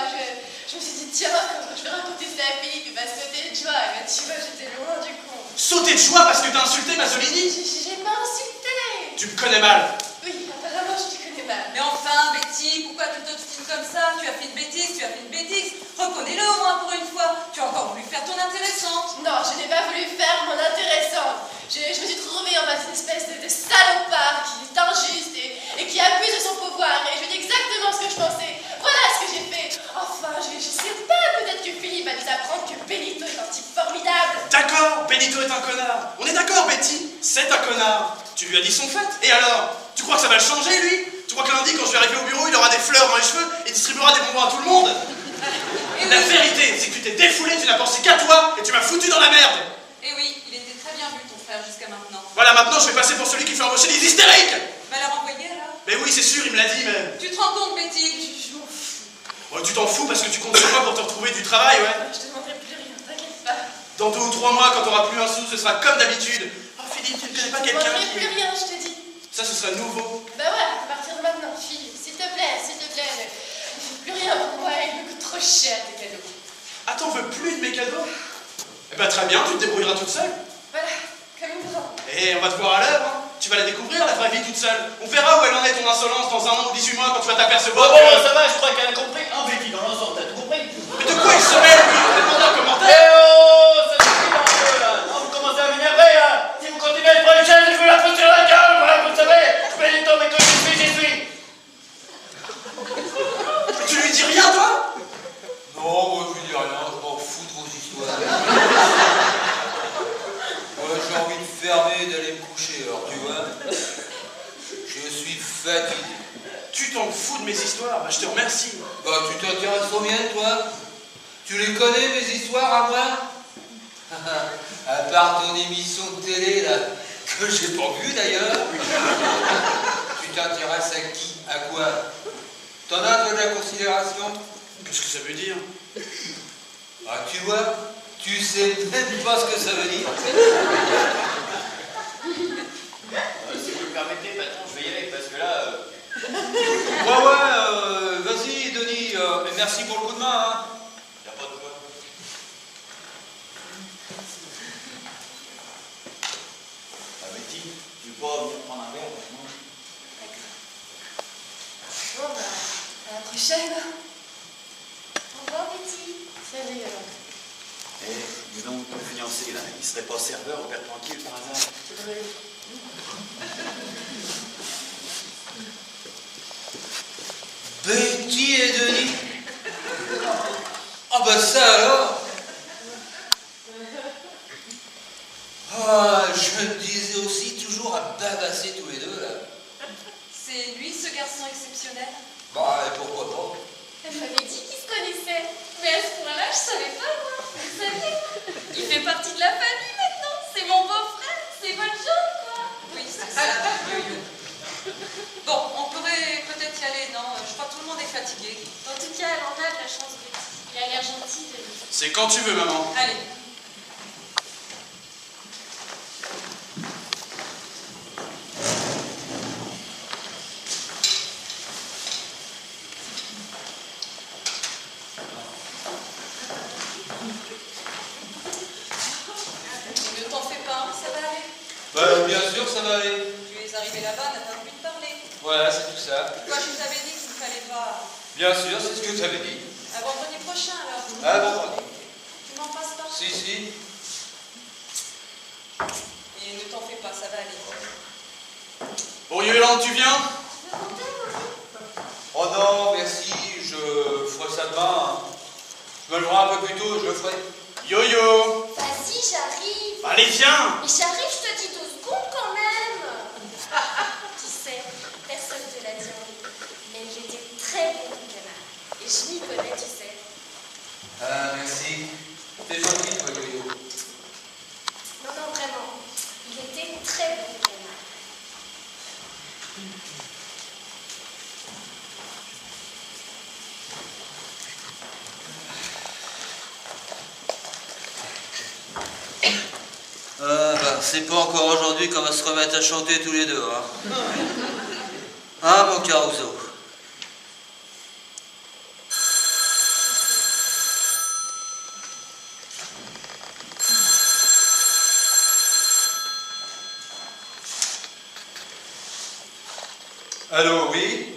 je me suis dit, tiens, je vais raconter ça à Philippe. Il va sauter de joie. Et ben, tu vois, j'étais loin du con. Sauter de joie parce que t'as insulté Masolini? J'ai pas insulté. Tu me connais mal. Oui, apparemment, je te connais mal. Mais enfin, Betty, pourquoi tu t'obstines comme ça? Tu as fait une bêtise, tu as fait une bêtise. Reconnais-le au moins pour une fois. Tu as encore voulu faire ton intéressante. Non, je n'ai pas voulu faire mon intéressante. Je me suis trouvée en face d'une espèce de salopard qui est injuste et qui abuse de son pouvoir. Et je lui dis exactement ce que je pensais. Voilà ce que j'ai fait. Enfin, je sais pas, peut-être que Philippe va nous apprendre que Benito est un type formidable. D'accord, Benito est un connard. On est d'accord, Betty, c'est un connard. Tu lui as dit son fait. Et alors? Tu crois que ça va le changer, lui? Tu crois que lundi, quand je vais arriver au bureau, il aura des fleurs dans les cheveux et distribuera des bonbons à tout le monde? La vérité, c'est que tu t'es défoulé, tu n'as pensé qu'à toi et tu m'as foutu dans la merde. Et oui, il était très bien vu ton frère jusqu'à maintenant. Voilà, maintenant je vais passer pour celui qui fait embaucher des hystériques. Mais la renvoyer alors? Mais oui, c'est sûr, il me l'a dit, mais... Tu te rends compte, Betty? Oh, tu t'en fous parce que tu comptes sur moi pour te retrouver du travail, ouais? Je te demanderai plus rien, t'inquiète pas. Dans 2 ou 3 mois, quand t'auras plus un sou, ce sera comme d'habitude. Oh Philippe, tu ne connais pas Je te quelqu'un demanderai plus qui... rien, je te dis. Ça, ce sera nouveau. Bah voilà, à partir de maintenant, fille, s'il te plaît, ne fais plus rien pour moi, il me coûte trop cher tes cadeaux. Ah, t'en veux plus de mes cadeaux? Eh ben très bien, tu te débrouilleras toute seule. Voilà, comme une grande. Et on va te voir à l'œuvre, hein. Tu vas la découvrir, la vraie vie, toute seule. On verra où elle en est, ton insolence, dans 1 an ou 18 mois, quand tu vas t'apercevoir Bon, que... ça va, je crois qu'elle a compris. Ah, Betty, dans l'ensemble, t'as tout compris. Mais de quoi il se mêle, lui? On demande un Eh commentaire. oh, ça suffit un peu, là. Non, vous commencez à m'énerver, là. Si vous continuez à être prochaine, je vais la foutre sur la gueule, voilà, vous le savez. Benito, mais que j'y suis. Tu lui dis rien, toi? Non, moi je dis rien, je m'en fous de vos histoires. Moi j'ai envie de fermer et d'aller me coucher, alors tu vois. Je suis fatigué. Tu t'en fous de mes histoires? Bah, je te remercie. Bah tu t'intéresses aux miennes, toi? Tu les connais, mes histoires, à moi? À part ton émission de télé, là, que j'ai pas vue d'ailleurs. Tu t'intéresses à qui? À quoi? T'en as, toi, de la considération? Qu'est-ce que ça veut dire? Ah, tu vois, tu sais même pas ce que ça veut dire. Si vous le permettez, patron, je vais y aller, parce que là... Ouais, vas-y, Denis, et merci pour le coup de main, hein. Y'a pas de quoi. Ah, Betty, tu veux pas venir prendre un verre avec moi? Bon, bah, à la prochaine. Au revoir, Betty. Salut, alors. Eh, dis donc, ton fiancé, là, il serait pas serveur au père tranquille, par hasard? C'est vrai. Betty et Denis. Ah bah ça alors. Ah, je me disais aussi toujours à babasser tous les deux, là. C'est lui, ce garçon exceptionnel? Bah, et pourquoi pas? Elle m'avait dit qu'ils se connaissaient. Mais à ce point-là, je savais pas, moi. Vous savez, il fait partie de la famille maintenant. C'est mon beau-frère, c'est votre genre, quoi. Oui, c'est ça, yo-yo. Bon, on pourrait peut-être y aller, non? Je crois que tout le monde est fatigué. En tout cas, elle en a de la chance, Betty. Il a l'air gentil, de lui. C'est quand tu veux, maman. Allez. Ne t'en fais pas, ça va aller. Bah, bien sûr, ça va aller. Tu es arrivé là-bas, n'as pas voulu te parler. Voilà, c'est tout ça. Toi, je t'avais dit qu'il ne fallait pas. Bien sûr, c'est ce que tu avais dit. À vendredi prochain, alors. Ah, vendredi. Tu m'en passes pas? Si, si. Et ne t'en fais pas, ça va aller. Bon, Yolande, tu viens? Oh non, merci, je ferai ça demain, hein. Je me leverai un peu plus tôt, je le ferai. Yo-yo! Vas-y, j'arrive. Allez, viens! Mais j'arrive, je te dis 2 secondes quand même. Tu sais, personne te l'a dit en ligne. Mais j'étais très bon canard. Et je m'y connais, tu sais. Ah, merci. T'es gentil, toi, Yo-Yo. Non, non, vraiment. Il était très bon canard. Bah, c'est pas encore aujourd'hui qu'on va se remettre à chanter tous les deux, hein. Hein, mon Caruso? Allô, oui?